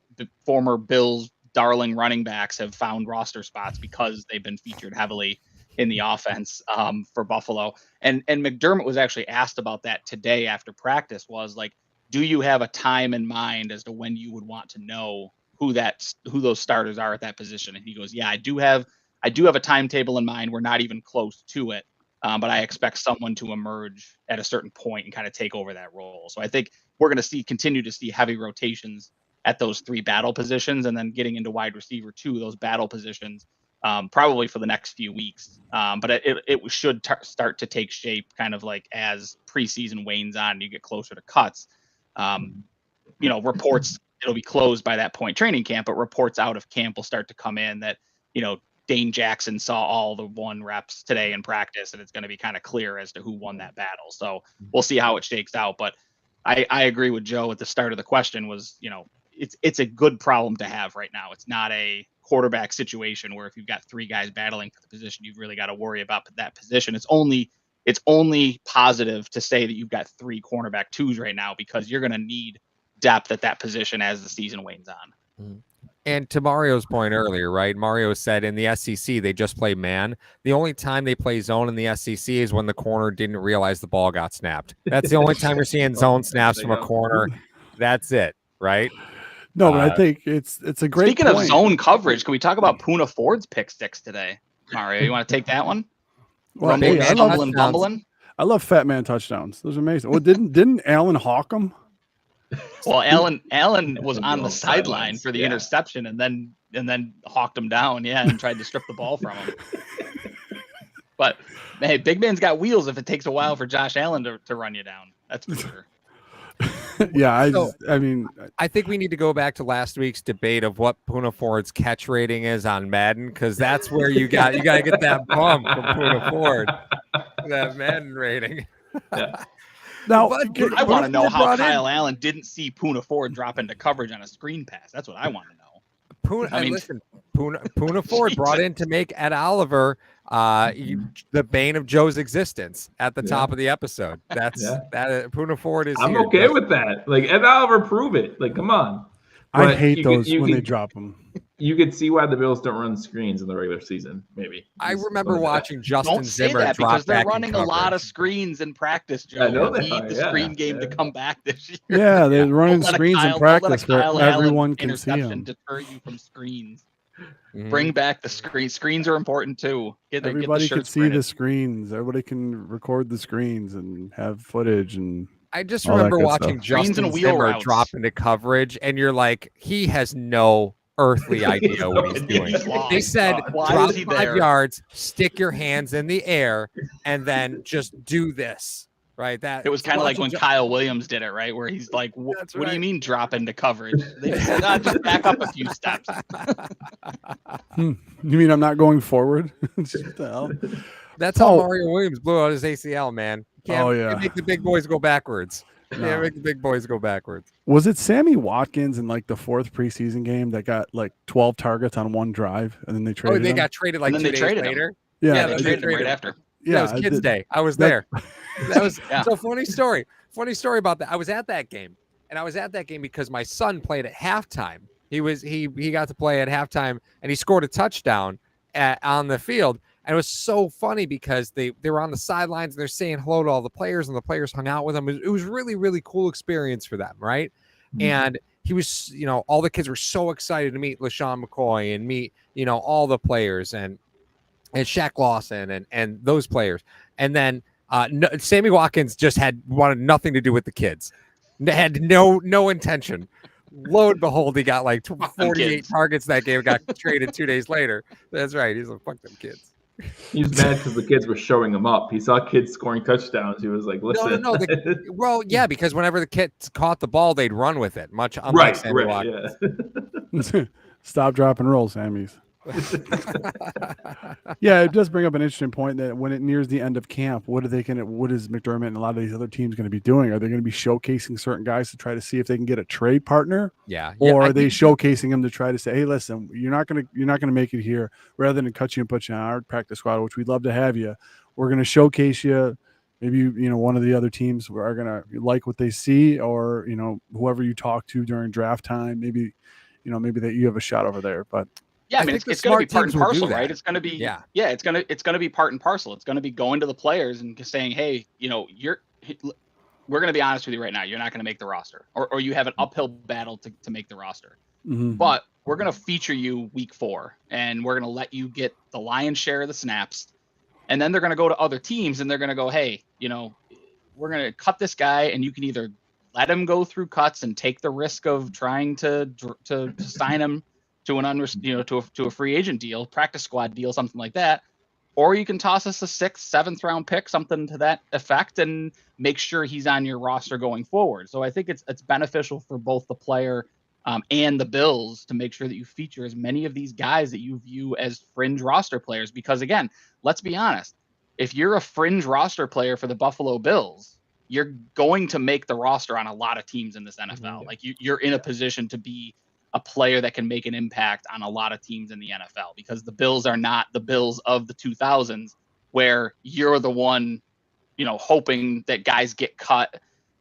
former Bills darling running backs have found roster spots because they've been featured heavily in the offense for Buffalo? And McDermott was actually asked about that today after practice was like, do you have a time in mind as to when you would want to know who those starters are at that position. And he goes, yeah, I do have a timetable in mind. We're not even close to it. But I expect someone to emerge at a certain point and kind of take over that role. So I think we're going to continue to see heavy rotations at those 3 battle positions, and then getting into wide receiver 2, those battle positions, probably for the next few weeks. But it should start to take shape kind of like as preseason wanes on and you get closer to cuts. Reports, it'll be closed by that point, training camp, but reports out of camp will start to come in that, Dane Jackson saw all the 1 reps today in practice, and it's going to be kind of clear as to who won that battle. So we'll see how it shakes out. But I agree with Joe at the start of the question was, it's a good problem to have right now. It's not a quarterback situation where if you've got 3 guys battling for the position, you've really got to worry about that position. It's only positive to say that you've got 3 cornerback 2s right now, because you're going to need depth at that position as the season wanes on. And to Mario's point earlier, right? Mario said in the SEC, they just play man. The only time they play zone in the SEC is when the corner didn't realize the ball got snapped. That's the only time you're seeing zone snaps from a corner. That's it, right? No, but I think it's a great Speaking point. of zone coverage, can we talk about Poona Ford's pick sticks today? Mario, you want to take that one? Well, Bumbling? I love fat man touchdowns. Those are amazing. Well, didn't Allen hawk them? Well, Allen was on the sideline for the interception, and then hawked him down, and tried to strip the ball from him. But hey, big man's got wheels if it takes a while for Josh Allen to run you down. That's for sure. I think we need to go back to last week's debate of what Poona Ford's catch rating is on Madden, because that's where you got to get that bump from Poona Ford, that Madden rating. Yeah. Now, I want to know how Kyle Allen didn't see Poona Ford drop into coverage on a screen pass. That's what I want to know. Poona Ford brought in to make Ed Oliver the bane of Joe's existence at the top of the episode. That Poona Ford is. I'm okay with that. Like, Ed Oliver, prove it. Like, come on. I hate those when they drop them. You could see why the Bills don't run screens in the regular season. Maybe I remember watching Justin Zimmer that drop because they're back running a lot of screens in practice. Joe, I know they they need are, the screen game to come back this year. Yeah, they're running screens in practice where everyone can see them. Deter you from screens. Bring back the screens. Screens are important too. Everybody can see the screens. Everybody can record the screens and have footage. And I just remember watching Justin Zimmer drop into coverage, and you're like, he has no earthly idea what he's doing. They said, drop 5 yards, stick your hands in the air, and then just do this. Right, it was kind of like when Kyle Williams did it, right? Where he's like, "What do you mean drop into coverage?" They just said, "Just back up a few steps." You mean I'm not going forward? What the hell? That's how Mario Williams blew out his ACL, man. Can't make the big boys go backwards. Can't make the big boys go backwards. Was it Sammy Watkins in like the 4th preseason game that got like 12 targets on one drive, and then they traded? They got traded like 2 days later. Yeah, they traded him right after. Yeah, it was Kids Day. I was there. That was so funny story. Funny story about that. I was at that game, and I was at that game because my son played at halftime. He got to play at halftime, and he scored a touchdown on the field. And it was so funny because they were on the sidelines and they're saying hello to all the players, and the players hung out with them. It was really, really cool experience for them, right? Mm-hmm. And he was, all the kids were so excited to meet LaShawn McCoy and meet, all the players and Shaq Lawson and those players. And then Sammy Watkins just wanted nothing to do with the kids. Had no intention. Lo and behold, he got like 48 targets that game. Got traded 2 days later. That's right. He's like, fuck them kids. He's mad because the kids were showing him up. He saw kids scoring touchdowns. He was like, listen. No. Well, yeah, because whenever the kids caught the ball, they'd run with it. Much unlike Sammy Watkins. Yeah. Stop, drop, and roll, Sammy's. Yeah, it does bring up an interesting point that when it nears the end of camp, what is McDermott and a lot of these other teams going to be doing? Are they going to be showcasing certain guys to try to see if they can get a trade partner? Or are they showcasing them to try to say, hey, listen, you're not going to make it here, rather than cut you and put you on our practice squad, which we'd love to have you. We're going to showcase you. Maybe one of the other teams are going to like what they see, or whoever you talk to during draft time, maybe that you have a shot over there. But yeah, I mean, it's going to be part and parcel, right? It's going to be, it's going to be part and parcel. It's going to be going to the players and saying, hey, we're going to be honest with you right now. You're not going to make the roster, or you have an uphill battle to make the roster. but we're going to feature you week 4, and we're going to let you get the lion's share of the snaps. And then they're going to go to other teams and they're going to go, hey, we're going to cut this guy, and you can either let him go through cuts and take the risk of trying to sign him to to a free agent deal, practice squad deal, something like that, or you can toss us a 6th, 7th round pick, something to that effect, and make sure he's on your roster going forward. So I think it's beneficial for both the player and the Bills to make sure that you feature as many of these guys that you view as fringe roster players. Because again, let's be honest, if you're a fringe roster player for the Buffalo Bills, you're going to make the roster on a lot of teams in this NFL. Like you're in a position to be a player that can make an impact on a lot of teams in the NFL, because the Bills are not the Bills of the 2000s where you're the one, hoping that guys get cut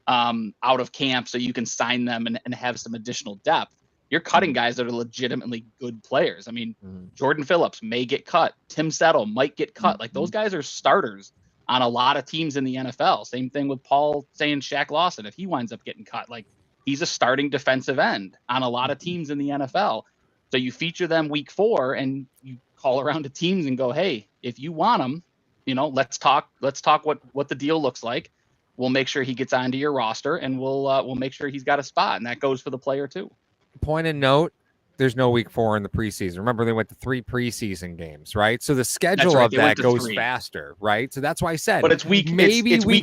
out of camp so you can sign them and have some additional depth. You're cutting guys that are legitimately good players. I mean, Jordan Phillips may get cut. Tim Settle might get cut. Like, those guys are starters on a lot of teams in the NFL. Same thing with Paul saying Shaq Lawson. If he winds up getting cut, like, he's a starting defensive end on a lot of teams in the NFL. So you feature them week 4 and you call around to teams and go, hey, if you want them, let's talk what the deal looks like. We'll make sure he gets onto your roster, and we'll make sure he's got a spot. And that goes for the player too. Point and note, there's no week 4 in the preseason. Remember, they went to 3 preseason games, right? So the schedule of that goes faster, right? So that's why I said, but it's week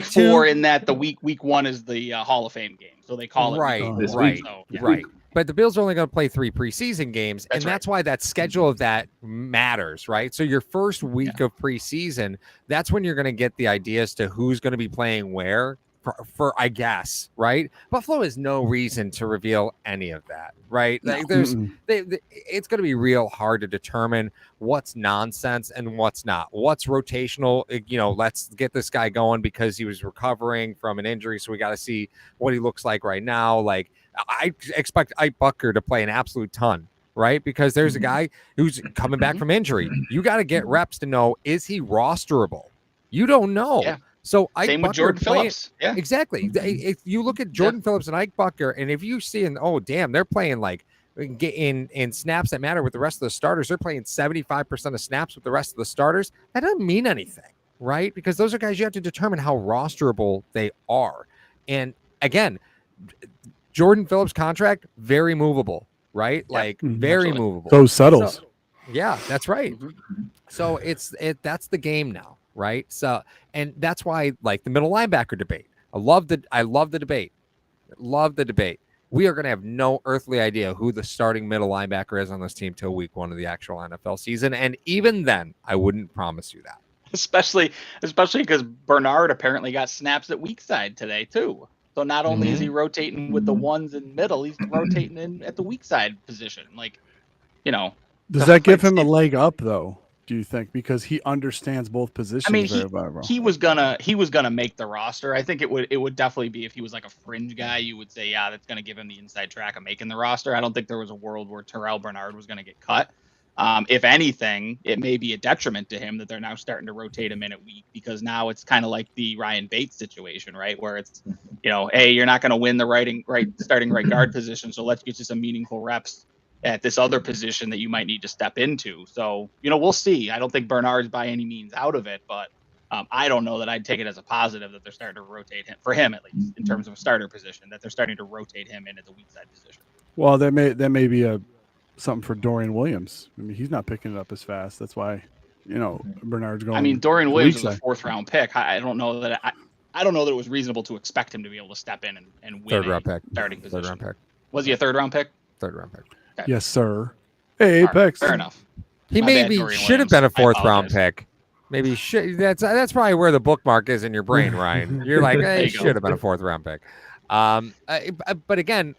4 in that the week 1 is the Hall of Fame game. So they call it right. So, yeah. Right. But the Bills are only going to play 3 preseason games, that's why that schedule of that matters, right? So your first week of preseason, that's when you're going to get the idea as to who's going to be playing where for I guess, right? Buffalo has no reason to reveal any of that, right? Like it's going to be real hard to determine what's nonsense and what's not. What's rotational? Let's get this guy going because he was recovering from an injury, so we got to see what he looks like right now. Like, I expect Ike Bucker to play an absolute ton, right? Because there's a guy who's coming back from injury. You got to get reps to know, is he rosterable? You don't know. Yeah. So Ike Same Bucker with Jordan Phillips. Yeah, exactly. If you look at Jordan Phillips and Ike Bucker, and if you see, they're playing like in snaps that matter with the rest of the starters, they're playing 75% of snaps with the rest of the starters. That doesn't mean anything, right? Because those are guys you have to determine how rosterable they are. And again, Jordan Phillips' contract, very movable, right? Like very movable. So settles. Yeah, that's right. So that's the game now, right? So, and that's why, like, the middle linebacker debate. I love the debate. Love the debate. We are going to have no earthly idea who the starting middle linebacker is on this team till week 1 of the actual NFL season, and even then, I wouldn't promise you that. Especially because Bernard apparently got snaps at weak side today too. So not only is he rotating with the ones in middle, he's rotating in at the weak side position. Like, does that give him a leg up though? Do you think, because he understands both positions? I mean, he was gonna make the roster. I think it would definitely be, if he was like a fringe guy, you would say, yeah, that's gonna give him the inside track of making the roster. I don't think there was a world where Terrell Bernard was gonna get cut. If anything, it may be a detriment to him that they're now starting to rotate him in at week, because now it's kind of like the Ryan Bates situation, right? Where it's, hey, you're not going to win the starting right guard position, so let's get you some meaningful reps at this other position that you might need to step into. So, we'll see. I don't think Bernard's by any means out of it, but I don't know that I'd take it as a positive that they're starting to rotate him, for him at least, in terms of a starter position, that they're starting to rotate him in at the weak side position. Well, that may be something for Dorian Williams. I mean, he's not picking it up as fast. That's why, Bernard's going. I mean, Dorian Williams was a 4th round pick. I don't know that it was reasonable to expect him to be able to step in and win 3rd round pick. Starting position. 3rd round pick. Was he a 3rd round pick? 3rd round pick. Okay. Yes, sir. Hey, Apex. Fair enough. He maybe should have been a 4th round pick. Maybe should. That's probably where the bookmark is in your brain, Ryan. You're like, hey, he should have been a 4th round pick. But again,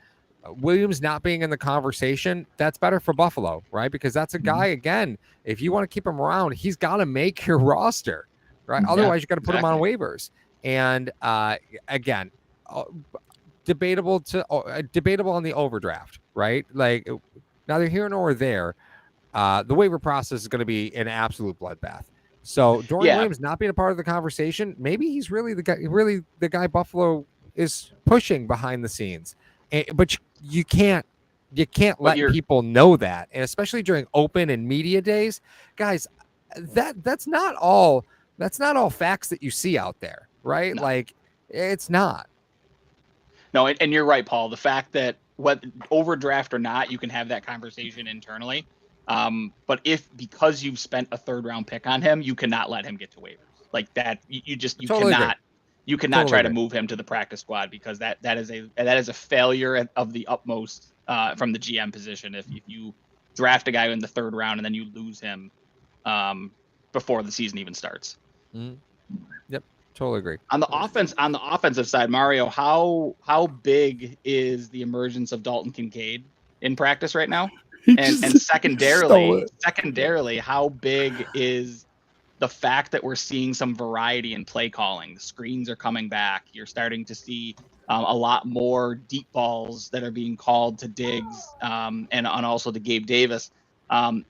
Williams not being in the conversation, that's better for Buffalo, right? Because that's a guy, again, if you want to keep him around, he's got to make your roster, right? Otherwise, you got to put him on waivers. And again, debatable on the overdraft, right? Like, neither here nor there. The waiver process is going to be an absolute bloodbath. So Dorian Williams not being a part of the conversation, maybe he's really the guy Buffalo is pushing behind the scenes. But you can't You can't let people know that, and especially during open and media days, guys. That's not all facts that you see out there, right? No. Like, it's not. No, and you're right, Paul. The fact that overdraft or not, you can have that conversation internally. But because you've spent a 3rd round pick on him, you cannot let him get to waivers like that. You cannot try to move him to the practice squad, because that is a failure of the utmost from the GM position. If you draft a guy in the 3rd round and then you lose him before the season even starts. Mm-hmm. Yep, totally agree. On the offensive side, Mario, how big is the emergence of Dalton Kincaid in practice right now? And secondarily, how big is the fact that we're seeing some variety in play calling? The screens are coming back. You're starting to see a lot more deep balls that are being called to Diggs and also to Gabe Davis.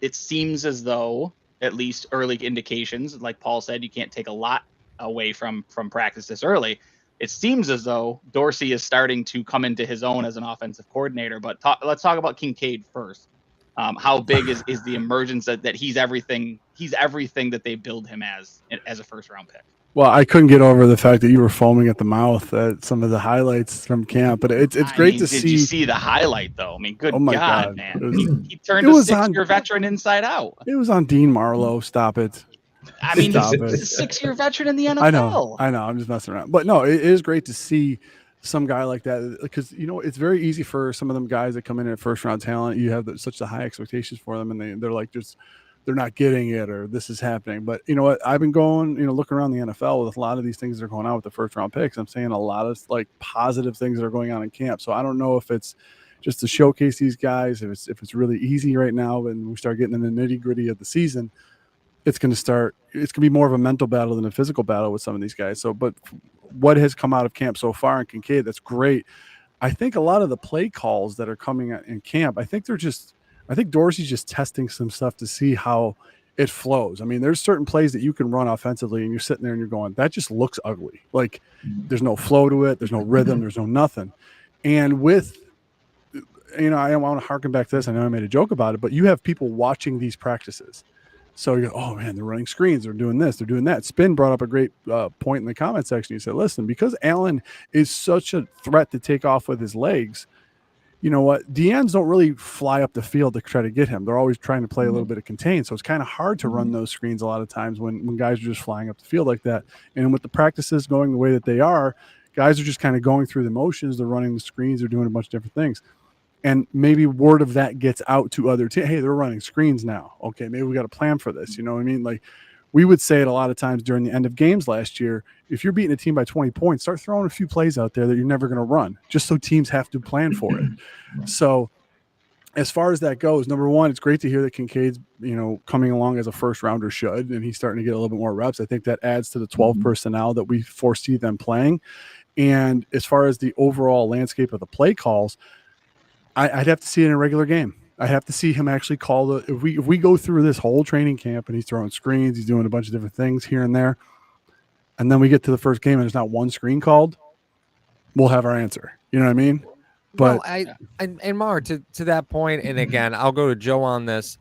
It seems as though, at least early indications, like Paul said, you can't take a lot away from practice this early. It seems as though Dorsey is starting to come into his own as an offensive coordinator. But let's talk about Kincaid first. How big is the emergence that he's everything that they build him as a 1st round pick? Well, I couldn't get over the fact that you were foaming at the mouth at some of the highlights from camp, but it's great to see. Did you see the highlight though? I mean, good God, man! He turned a 6-year veteran inside out. It was on Dean Marlowe. Stop it. I mean, he's a 6-year veteran in the NFL. I know. I'm just messing around, but no, it is great to see some guy like that, because it's very easy for some of them guys that come in at 1st round talent. You have such the high expectations for them, and they're like they're not getting it, or this is happening. But you know what? I've been going, looking around the NFL with a lot of these things that are going on with the 1st round picks. I'm saying a lot of like positive things that are going on in camp. So I don't know if it's just to showcase these guys, if it's really easy right now, and we start getting in the nitty gritty of the season, it's going to be more of a mental battle than a physical battle with some of these guys. So, but what has come out of camp so far in Kincaid, that's great. I think a lot of the play calls that are coming in camp, I think Dorsey's just testing some stuff to see how it flows. I mean, there's certain plays that you can run offensively and you're sitting there and you're going, that just looks ugly. Like there's no flow to it. There's no rhythm. There's no nothing. And with, I don't want to harken back to this. I know I made a joke about it, but you have people watching these practices. So you go, oh man, they're running screens, they're doing this, they're doing that. Spin brought up a great point in the comment section. He said, listen, because Allen is such a threat to take off with his legs, you know what? DNs don't really fly up the field to try to get him. They're always trying to play a little bit of contain. So it's kind of hard to run those screens a lot of times when guys are just flying up the field like that. And with the practices going the way that they are, guys are just kind of going through the motions. They're running the screens. They're doing a bunch of different things. And maybe word of that gets out to other teams. Hey, they're running screens now. Okay, maybe we got a plan for this. You know what I mean? Like we would say it a lot of times during the end of games last year. If you're beating a team by 20 points, start throwing a few plays out there that you're never going to run, just so teams have to plan for it. So as far as that goes, number one, it's great to hear that Kincaid's, coming along as a 1st rounder should, and he's starting to get a little bit more reps. I think that adds to the 12 personnel that we foresee them playing. And as far as the overall landscape of the play calls, I'd have to see it in a regular game. I have to see him actually call if we go through this whole training camp and he's throwing screens, he's doing a bunch of different things here and there, and then we get to the first game and there's not one screen called, we'll have our answer. You know what I mean? But and Mar, to that point, and again, I'll go to Joe on this.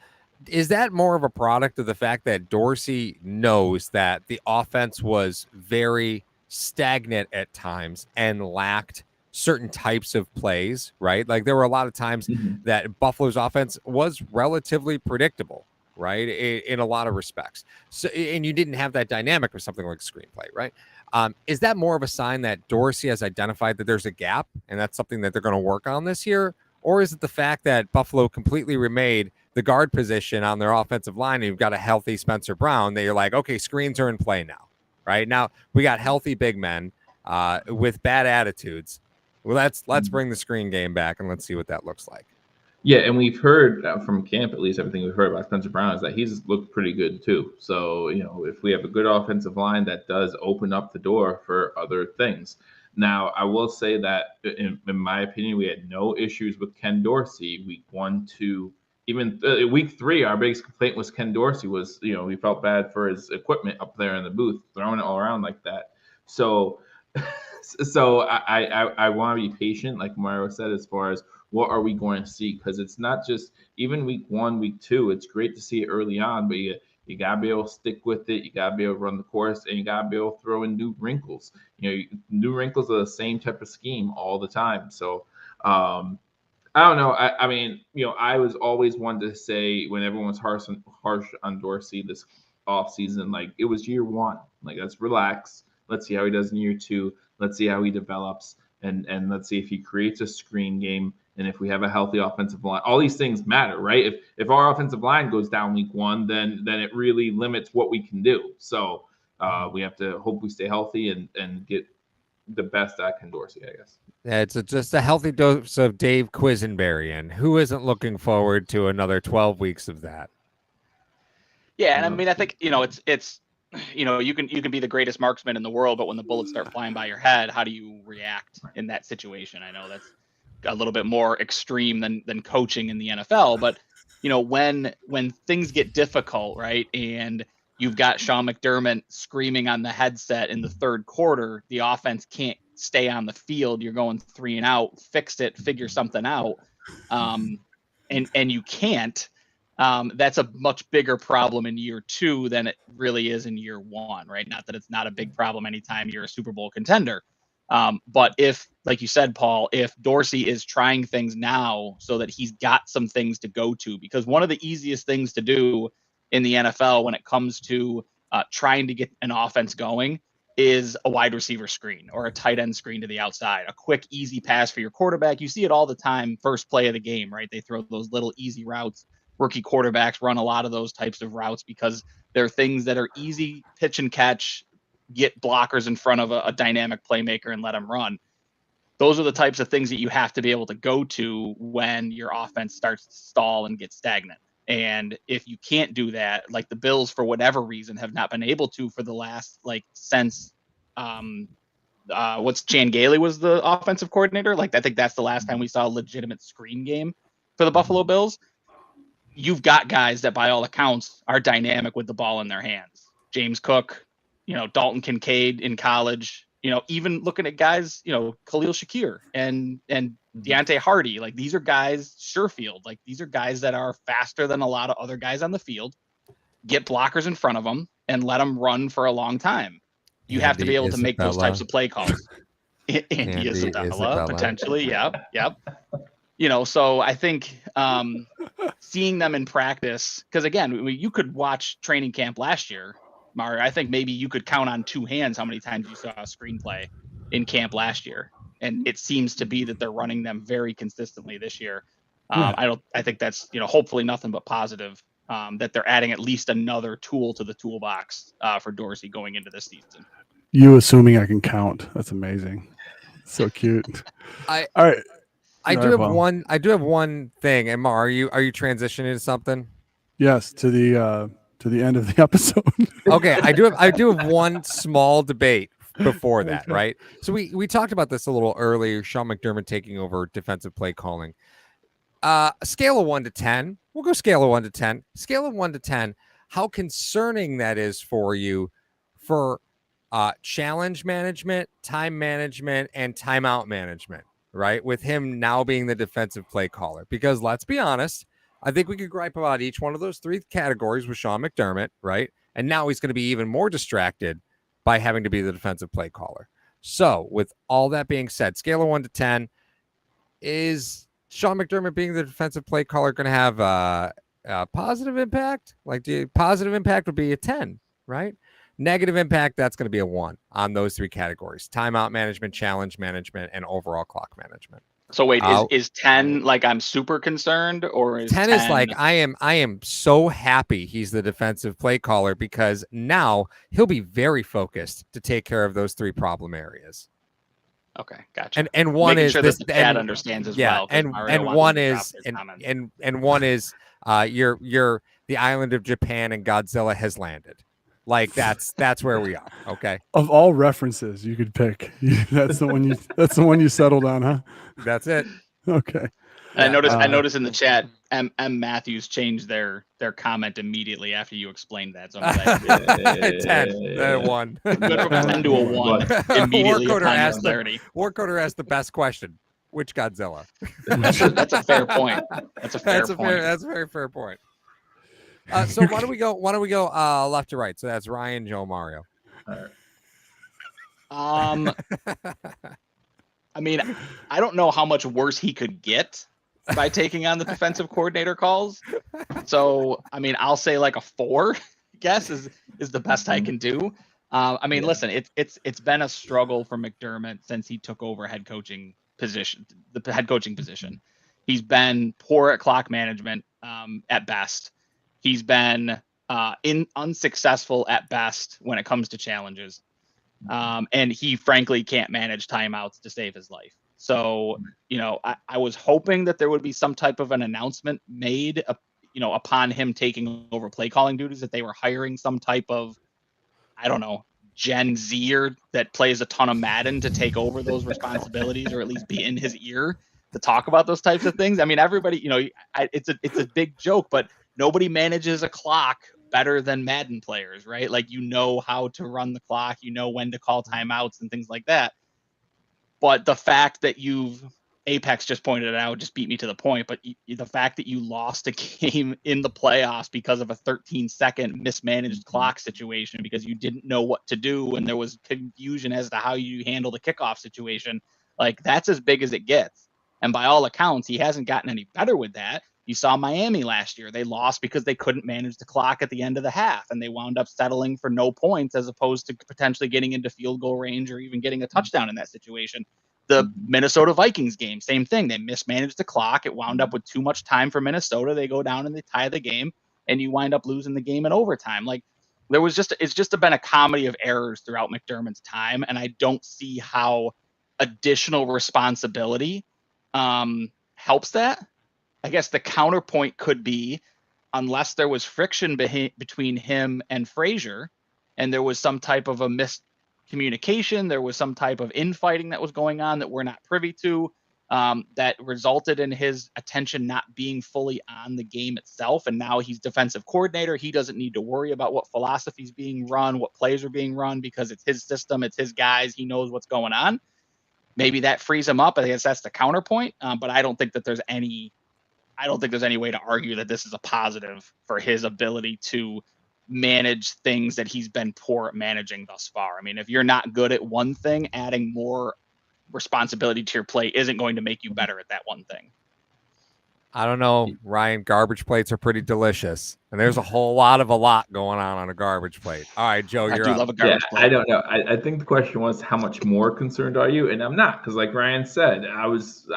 Is that more of a product of the fact that Dorsey knows that the offense was very stagnant at times and lacked certain types of plays, right? Like there were a lot of times that Buffalo's offense was relatively predictable, right? In a lot of respects. So, and you didn't have that dynamic with something like screenplay, right? Is that more of a sign that Dorsey has identified that there's a gap and that's something that they're going to work on this year? Or is it the fact that Buffalo completely remade the guard position on their offensive line and you've got a healthy Spencer Brown that you're like, okay, screens are in play now, right? Now we got healthy big men with bad attitudes. Well, let's bring the screen game back and let's see what that looks like. Yeah, and we've heard from camp, at least everything we've heard about Spencer Brown is that he's looked pretty good too. So, if we have a good offensive line, that does open up the door for other things. Now, I will say that in my opinion, we had no issues with Ken Dorsey week 1, 2, even week 3. Our biggest complaint was Ken Dorsey was, we felt bad for his equipment up there in the booth, throwing it all around like that. So I want to be patient, like Mario said, as far as what are we going to see? Because it's not just even week 1, week 2. It's great to see it early on, but you gotta be able to stick with it. You gotta be able to run the course, and you gotta be able to throw in new wrinkles. New wrinkles are the same type of scheme all the time. So I don't know. I mean, I was always one to say when everyone's harsh on Dorsey this offseason, like it was year 1. Like, let's relax. Let's see how he does in year 2. Let's see how he develops, and let's see if he creates a screen game, and if we have a healthy offensive line. All these things matter, right? If our offensive line goes down week 1, then it really limits what we can do. So we have to hope we stay healthy and get the best out of Dorsey, I guess. Yeah, it's just a healthy dose of Dave Quisenberry, and who isn't looking forward to another 12 weeks of that? Yeah, and I mean, I think it's you can be the greatest marksman in the world, but when the bullets start flying by your head, how do you react in that situation? I know that's a little bit more extreme than coaching in the NFL, but when things get difficult, right, and you've got Sean McDermott screaming on the headset in the third quarter, the offense can't stay on the field. You're going 3 and out, fix it, figure something out. And you can't. That's a much bigger problem in year 2 than it really is in year 1, right? Not that it's not a big problem anytime you're a Super Bowl contender. But if, like you said, Paul, if Dorsey is trying things now so that he's got some things to go to, because one of the easiest things to do in the NFL when it comes to trying to get an offense going is a wide receiver screen or a tight end screen to the outside, a quick, easy pass for your quarterback. You see it all the time, first play of the game, right? They throw those little easy routes. Rookie quarterbacks run a lot of those types of routes because they're things that are easy, pitch and catch, get blockers in front of a dynamic playmaker and let them run. Those are the types of things that you have to be able to go to when your offense starts to stall and get stagnant. And if you can't do that, like the Bills, for whatever reason, have not been able to for the last, since Chan Gailey was the offensive coordinator. I think that's the last time we saw a legitimate screen game for the Buffalo Bills. You've got guys that, by all accounts, are dynamic with the ball in their hands. James Cook, Dalton Kincaid in college, even looking at guys, Khalil Shakir and Deontay Hardy, these are guys, Sherfield, these are guys that are faster than a lot of other guys on the field, get blockers in front of them and let them run for a long time. You have to be able to make those types of play calls. Andy Isabella, potentially. Yep. So I think seeing them in practice, because again, you could watch training camp last year, Mario. I think maybe you could count on 2 hands how many times you saw a screenplay in camp last year. And it seems to be that they're running them very consistently this year. I think that's, hopefully nothing but positive, that they're adding at least another tool to the toolbox for Dorsey going into this season. You assuming I can count. That's amazing. So cute. All right. I do have one thing. Emma, are you transitioning to something? Yes, to the end of the episode. Okay, I do have one small debate before that, right? So we talked about this a little earlier. Sean McDermott taking over defensive play calling. Scale of 1 to 10. We'll go scale of 1 to 10. Scale of 1 to 10. How concerning that is for you for challenge management, time management, and timeout management, right? With him now being the defensive play caller. Because let's be honest, I think we could gripe about each one of those 3 categories with Sean McDermott, right? And now he's going to be even more distracted by having to be the defensive play caller. So with all that being said, scale of 1 to 10, is Sean McDermott being the defensive play caller going to have a positive impact? The positive impact would be a 10, right? Negative impact, that's going to be a 1 on those 3 categories: timeout management, challenge management, and overall clock management. So wait, is 10 I'm super concerned, or is 10 is I am so happy he's the defensive play caller, because now he'll be very focused to take care of those 3 problem areas. Okay, gotcha. And one making is sure this, that the chat understands as well. And one is one is you're the island of Japan and Godzilla has landed. That's where we are. Okay. Of all references you could pick, that's the one you settled on, huh? That's it. Okay. I noticed in the chat, M. Matthews changed their comment immediately after you explained that. So I'm glad. 10, 1. Good from 10 to a 1 immediately. Warcoder asked the best question. Which Godzilla? That's a fair point. That's a fair point. That's a very fair point. So why don't we go left to right? So that's Ryan, Joe, Mario. All right. I mean, I don't know how much worse he could get by taking on the defensive coordinator calls. So, I mean, I'll say like a 4, I guess is the best I can do. I mean, listen, it's been a struggle for McDermott since he took over the head coaching position. He's been poor at clock management at best. He's been unsuccessful at best when it comes to challenges. And he frankly can't manage timeouts to save his life. So, I was hoping that there would be some type of an announcement made, upon him taking over play calling duties, that they were hiring some type of, I don't know, Gen Zer that plays a ton of Madden to take over those responsibilities, or at least be in his ear to talk about those types of things. I mean, everybody, it's a big joke, but nobody manages a clock better than Madden players, right? Like, how to run the clock, when to call timeouts and things like that. But the fact that Apex just pointed it out, just beat me to the point, but the fact that you lost a game in the playoffs because of a 13-second mismanaged clock situation because you didn't know what to do and there was confusion as to how you handle the kickoff situation, like, that's as big as it gets. And by all accounts, he hasn't gotten any better with that. You saw Miami last year. They lost because they couldn't manage the clock at the end of the half, and they wound up settling for no points as opposed to potentially getting into field goal range or even getting a touchdown in that situation. The Minnesota Vikings game, same thing. They mismanaged the clock. It wound up with too much time for Minnesota. They go down and they tie the game, and you wind up losing the game in overtime. Like, it's just been a comedy of errors throughout McDermott's time, and I don't see how additional responsibility helps that. I guess the counterpoint could be, unless there was friction between him and Frazier, and there was some type of a miscommunication, there was some type of infighting that was going on that we're not privy to, that resulted in his attention not being fully on the game itself. And now he's defensive coordinator. He doesn't need to worry about what philosophy is being run, what plays are being run, because it's his system, it's his guys. He knows what's going on. Maybe that frees him up. I guess that's the counterpoint. But I don't think that there's any way to argue that this is a positive for his ability to manage things that he's been poor at managing thus far. I mean, if you're not good at one thing, adding more responsibility to your plate isn't going to make you better at that one thing. I don't know, Ryan. Garbage plates are pretty delicious, and there's a lot going on a garbage plate. All right, Joe, you're up. Love a garbage plate. I don't know. I think the question was, how much more concerned are you? And I'm not, because like Ryan said, I was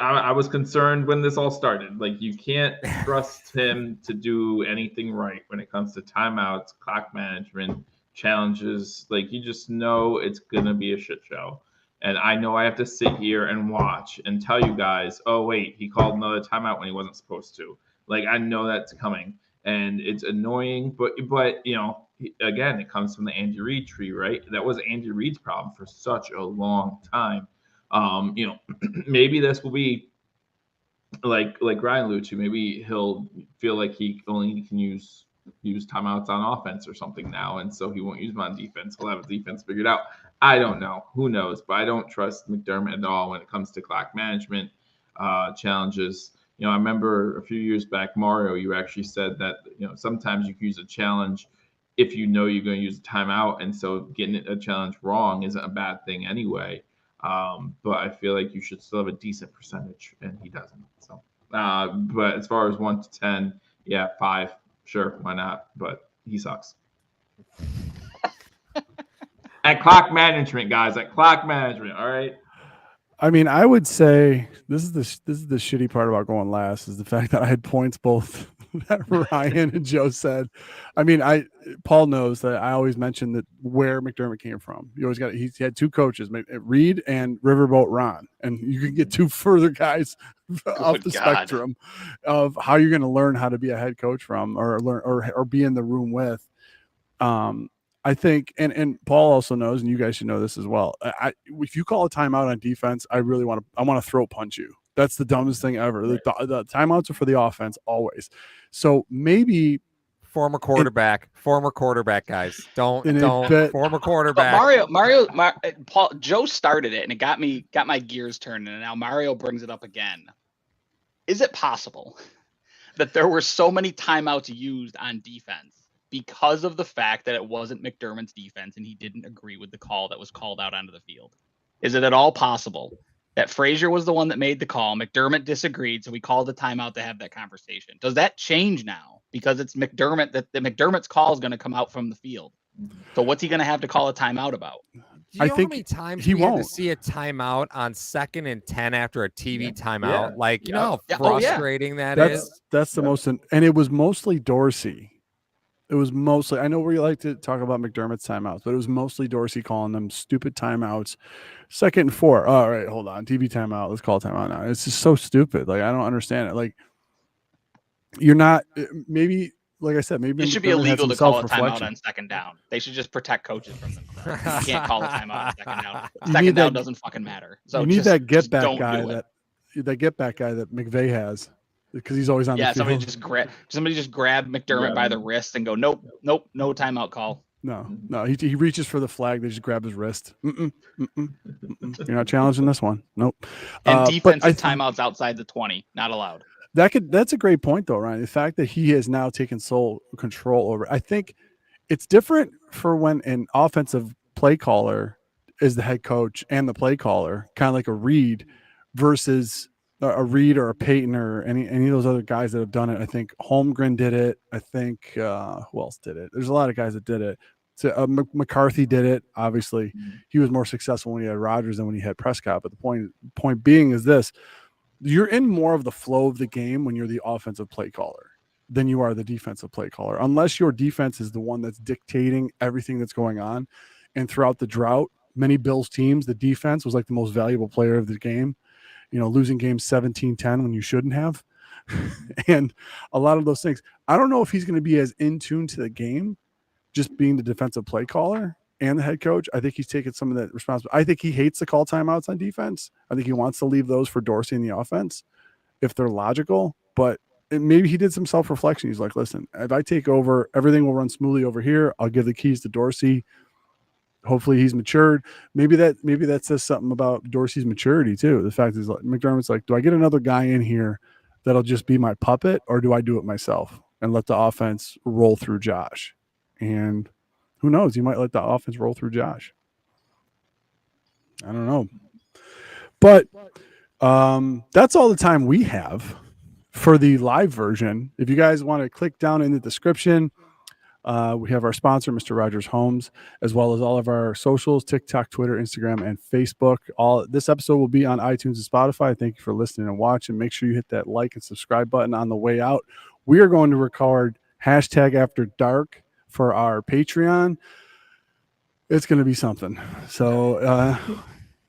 concerned when this all started. Like, you can't trust him to do anything right when it comes to timeouts, clock management, challenges. Like, you just know it's gonna be a shit show. And I know I have to sit here and watch and tell you guys, oh, wait, he called another timeout when he wasn't supposed to. Like, I know that's coming. And it's annoying. But again, it comes from the Andy Reid tree, right? That was Andy Reid's problem for such a long time. Maybe this will be like Ryan alluded to. Maybe he'll feel like he only can use timeouts on offense or something now. And so he won't use them on defense. He'll have a defense figured out. I don't know. Who knows? But I don't trust McDermott at all when it comes to clock management challenges. I remember a few years back, Mario, you actually said that, sometimes you can use a challenge if you know you're going to use a timeout. And so getting a challenge wrong isn't a bad thing anyway. But I feel like you should still have a decent percentage, and he doesn't. So, but as far as 1 to 10, 5, sure, why not? But he sucks. At clock management, guys. At clock management, all right. I mean, I would say this is the shitty part about going last, is the fact that I had points both that Ryan and Joe said. I mean, Paul knows that I always mention that where McDermott came from. He had 2 coaches, Reed and Riverboat Ron, and you can get 2 further guys off the spectrum of how you're going to learn how to be a head coach from, or learn or be in the room with. I think, and Paul also knows, and you guys should know this as well. If you call a timeout on defense, I want to throat punch you. That's the dumbest thing ever. Right. The timeouts are for the offense always. So maybe Former quarterback, guys. Don't former quarterback. But Paul, Joe started it, and it got my gears turning, and now Mario brings it up again. Is it possible that there were so many timeouts used on defense because of the fact that it wasn't McDermott's defense and he didn't agree with the call that was called out onto the field? Is it at all possible that Frazier was the one that made the call, McDermott disagreed, so we called the timeout to have that conversation? Does that change now because it's McDermott, that the McDermott's call is going to come out from the field? So what's he going to have to call a timeout about? Do you know how many times we had to see a timeout on 2nd and 10 after a TV timeout? Like, you know how frustrating that is? That's the most, and it was mostly Dorsey. It was mostly, I know we like to talk about McDermott's timeouts, but it was mostly Dorsey calling them stupid timeouts. 2nd and 4. All right, hold on. TV timeout. Let's call timeout now. It's just so stupid. Like, I don't understand it. Like, you're not, maybe, like I said, maybe it should be illegal to call a timeout on 2nd down. They should just protect coaches from themselves. You can't call a timeout on 2nd down. 2nd down doesn't fucking matter. So you need that get back guy that get back guy that McVay has, because he's always on the field. Somebody just grab McDermott by the wrist and go, nope, no timeout call. No, he reaches for the flag. They just grab his wrist. You're not challenging this one. Nope. And defensive timeouts outside the 20, not allowed. That's a great point though, Ryan. The fact that he has now taken sole control over, I think it's different for when an offensive play caller is the head coach and the play caller, kind of like a Reed versus a Reed or a Payton or any of those other guys that have done it. I think Holmgren did it. I think who else did it? There's a lot of guys that did it. So McCarthy did it. Obviously, he was more successful when he had Rodgers than when he had Prescott. But the point being is this: you're in more of the flow of the game when you're the offensive play caller than you are the defensive play caller, unless your defense is the one that's dictating everything that's going on. And throughout the drought, many Bills teams, the defense was like the most valuable player of the game. You know, losing games 17-10 when you shouldn't have. And a lot of those things. I don't know if he's going to be as in tune to the game, just being the defensive play caller and the head coach. I think he's taken some of that responsibility. I think he hates the call timeouts on defense. I think he wants to leave those for Dorsey in the offense if they're logical. But maybe he did some self-reflection. He's like, listen, if I take over, everything will run smoothly over here. I'll give the keys to Dorsey. Hopefully he's matured. Maybe that says something about Dorsey's maturity too. The fact is, like, McDermott's like, do I get another guy in here that'll just be my puppet, or do I do it myself and let the offense roll through Josh? And who knows? You might let the offense roll through Josh. I don't know. But that's all the time we have for the live version. If you guys want to click down in the description, we have our sponsor, Mr. Rogers Homes, as well as all of our socials, TikTok, Twitter, Instagram, and Facebook. This episode will be on iTunes and Spotify. Thank you for listening and watching. Make sure you hit that like and subscribe button on the way out. We are going to record #AfterDark for our Patreon. It's going to be something. So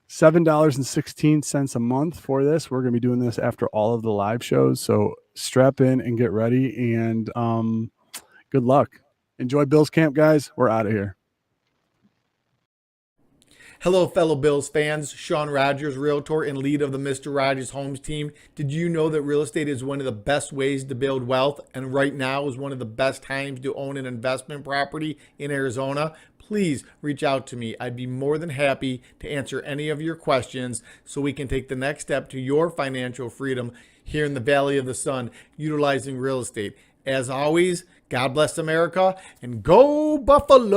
$7.16 a month for this. We're going to be doing this after all of the live shows. So strap in and get ready, and good luck. Enjoy Bills camp, guys. We're out of here. Hello, fellow Bills fans. Sean Rogers, realtor and lead of the Mr. Rogers Homes team. Did you know that real estate is one of the best ways to build wealth, and right now is one of the best times to own an investment property in Arizona? Please reach out to me. I'd be more than happy to answer any of your questions so we can take the next step to your financial freedom here in the Valley of the Sun, utilizing real estate. As always, God bless America, and go Buffalo!